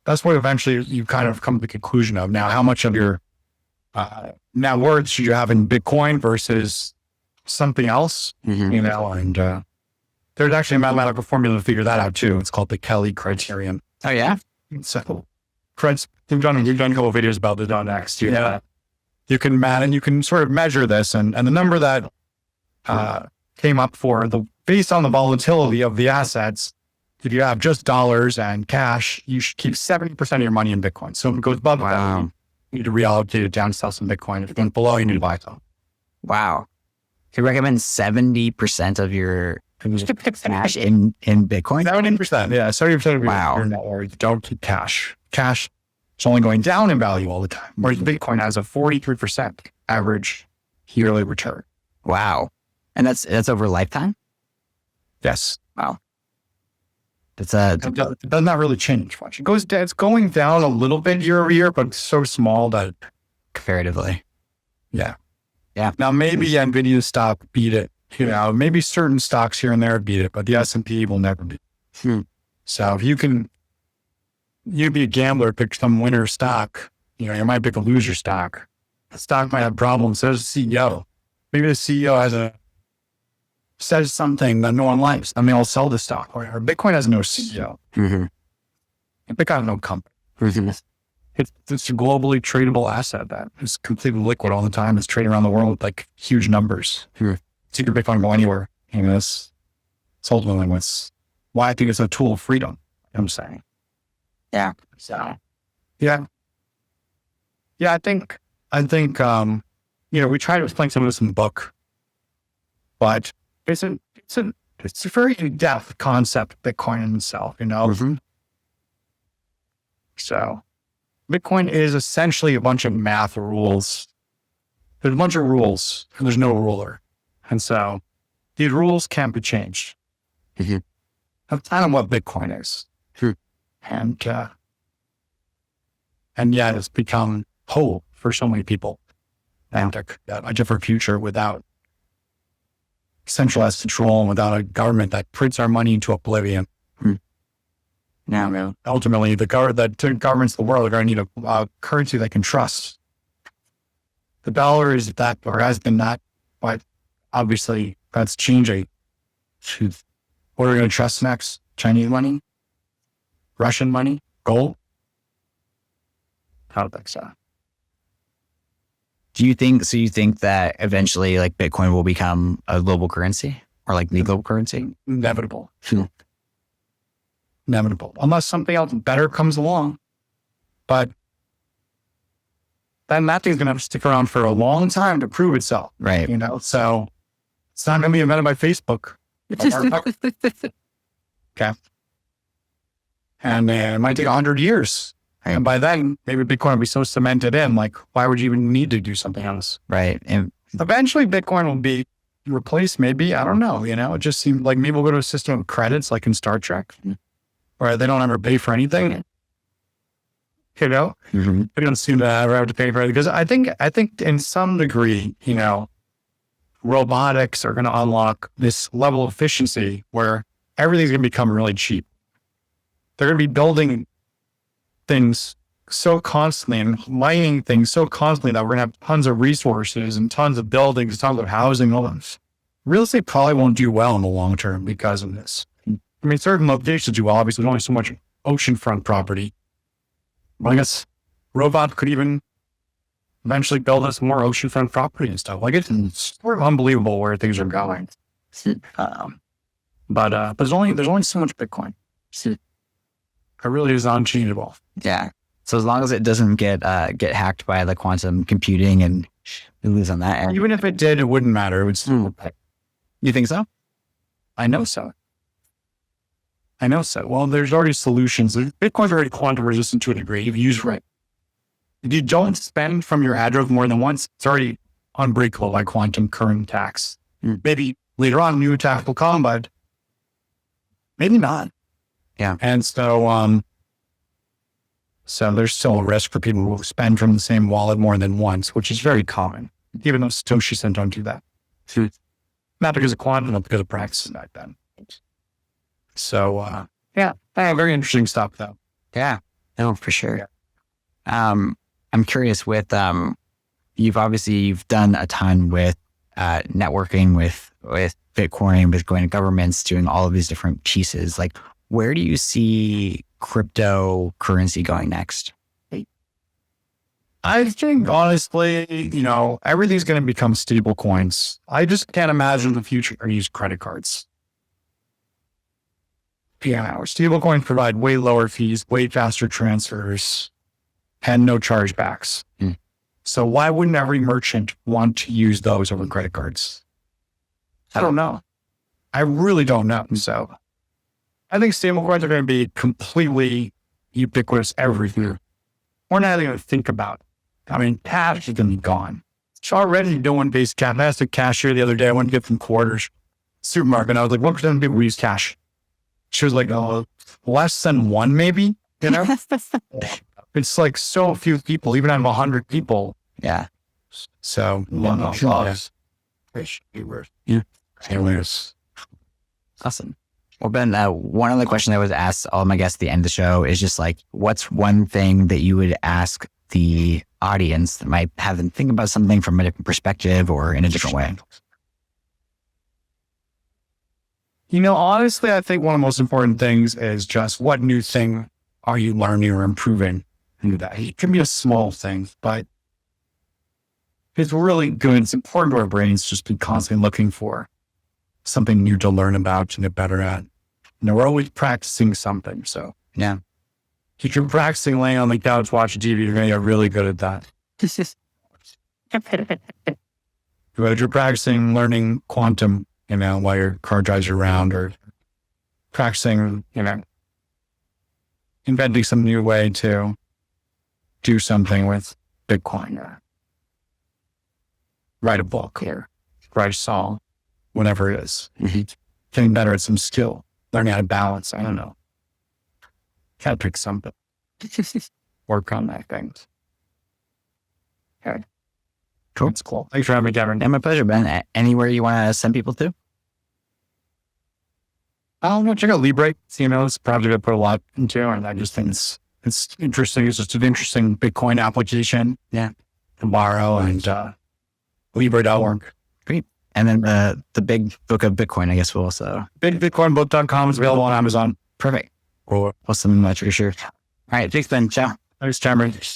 That's what eventually you kind of come to the conclusion of. Now, how much of your net worth should you have in Bitcoin versus something else? You know, and there's actually a mathematical formula to figure that out too. It's called the Kelly criterion. Oh yeah. So, we've done a couple of videos about this on X. You can sort of measure this, and the number that came up based on the volatility of the assets. If you have just dollars and cash, you should keep 70% of your money in Bitcoin. So if it goes above that, you need to reallocate it down, sell some Bitcoin. If it goes below, you need to buy some. Wow. Can you recommend 70% of your cash in Bitcoin? 70%. Yeah. 70% of your net worth. Don't keep cash. Cash is only going down in value all the time. Whereas Bitcoin has a 43% average yearly return. Wow. And that's over a lifetime? Yes. Wow. It does not really change much. It's going down a little bit year over year, but it's so small that comparatively. Yeah. Yeah. Now maybe Nvidia stock beat it. You know, maybe certain stocks here and there beat it, but the S&P will never beat it. So if you'd be a gambler, pick some winner stock. You know, you might pick a loser stock. The stock might have problems. There's a CEO. Maybe the CEO says something that no one likes, and they all sell the stock. Or Bitcoin has no CEO. And Bitcoin has no company. It's a globally tradable asset that is completely liquid all the time. It's trading around the world with like huge numbers. See your Bitcoin go anywhere. You know, it's ultimately why I think it's a tool of freedom. I'm saying. Yeah. So, yeah. I think, you know, we try to explain some of this in the book, but it's a very in-depth concept, Bitcoin in itself, you know? So Bitcoin is essentially a bunch of math rules. There's a bunch of rules and there's no ruler. And so these rules can't be changed. That's kind of what Bitcoin is. And yet it's become whole for so many people. And a different future without centralized control and without a government that prints our money into oblivion. Now, ultimately, the governments of the world are going to need a currency they can trust. The dollar is that, or has been that, but obviously that's changing. What are we going to trust next? Chinese money? Russian money? Gold? I don't think so. You think that eventually like Bitcoin will become a global currency or like the global currency? Inevitable. Inevitable. Unless something else better comes along. But then that thing's going to have to stick around for a long time to prove itself. Right. You know, so it's not going to be invented by Facebook. Okay. And it might take 100 years. And by then, maybe Bitcoin will be so cemented in, like, why would you even need to do something else? Right. And eventually Bitcoin will be replaced, maybe. I don't know. You know, it just seems like maybe we'll go to a system of credits like in Star Trek, where they don't ever pay for anything. You know, they don't seem to ever have to pay for it. Because I think in some degree, you know, robotics are going to unlock this level of efficiency where everything's going to become really cheap. They're going to be building things so constantly and mining things so constantly that we're going to have tons of resources and tons of buildings, tons of housing, all this. Real estate probably won't do well in the long term because of this. I mean, certain locations do well. Obviously, there's only so much oceanfront property. But I guess robots could even eventually build us more oceanfront property and stuff. Like it's sort of unbelievable where things are going. But there's only so much Bitcoin. It really is unchangeable. Yeah. So as long as it doesn't get hacked by the quantum computing and we lose on that end. Even if it did, it wouldn't matter. It would still. You think so? I know so. Well, there's already solutions. Bitcoin's already quantum resistant to a degree if you use it right. If you don't spend from your address more than once, it's already unbreakable by quantum current attacks. Maybe later on, new attacks will come, but maybe not. Yeah. And so, so there's still a risk for people who spend from the same wallet more than once, which is very common, even though Satoshi don't do that. Not because of quantum, but because of practice back then. So, very interesting stuff, though. Yeah, no, for sure. Yeah. I'm curious with, you've done a ton with networking, with Bitcoin, with going to governments, doing all of these different pieces. Like, where do you see cryptocurrency going next? I think, honestly, everything's going to become stable coins. I just can't imagine the future or use credit cards. Yeah, stable coins provide way lower fees, way faster transfers, and no chargebacks. So why wouldn't every merchant want to use those over credit cards? I don't know. I really don't know. So I think stable coins are going to be completely ubiquitous everywhere. We're not even going to think about it. I mean, cash is going to be gone. It's already doing base cash. I asked a cashier the other day, I went to get some quarters, supermarket, and I was like, what percent of people use cash? She was like, less than one, maybe, It's like so few people, even out of 100 people. Yeah. So, Anyways. Awesome. Well, Ben, one other question I was asked all of my guests at the end of the show is just like, what's one thing that you would ask the audience that might have them think about something from a different perspective or in a different way? Honestly, I think one of the most important things is just what new thing are you learning or improving into that? It can be a small thing, but it's really good. It's important to our brains just to be constantly looking for something new to learn about and get better at. We're always practicing something. So yeah, if you're practicing laying on the couch watching TV, you're going to get really good at that. If you're practicing learning quantum, while your car drives you around, or practicing, inventing some new way to do something with Bitcoin, or write a book, or write a song, whatever it is. Getting better at some skill, learning how to balance. I don't know. Gotta pick something. Work on that thing. Okay. Cool. That's cool. Thanks for having me, Kevin. Yeah, my pleasure, Ben. Anywhere you want to send people to? I don't know. Check out Libre. It's a project I put a lot into, and I just think it's interesting. It's just an interesting Bitcoin application. Yeah. To borrow, and Libre.org. Great. And then the big book of Bitcoin, I guess we'll also. BigBitcoinBook.com is available on Amazon. Perfect. Cool. Awesome. Much for sure. All right. Thanks, Ben. Ciao. Thanks, Cameron.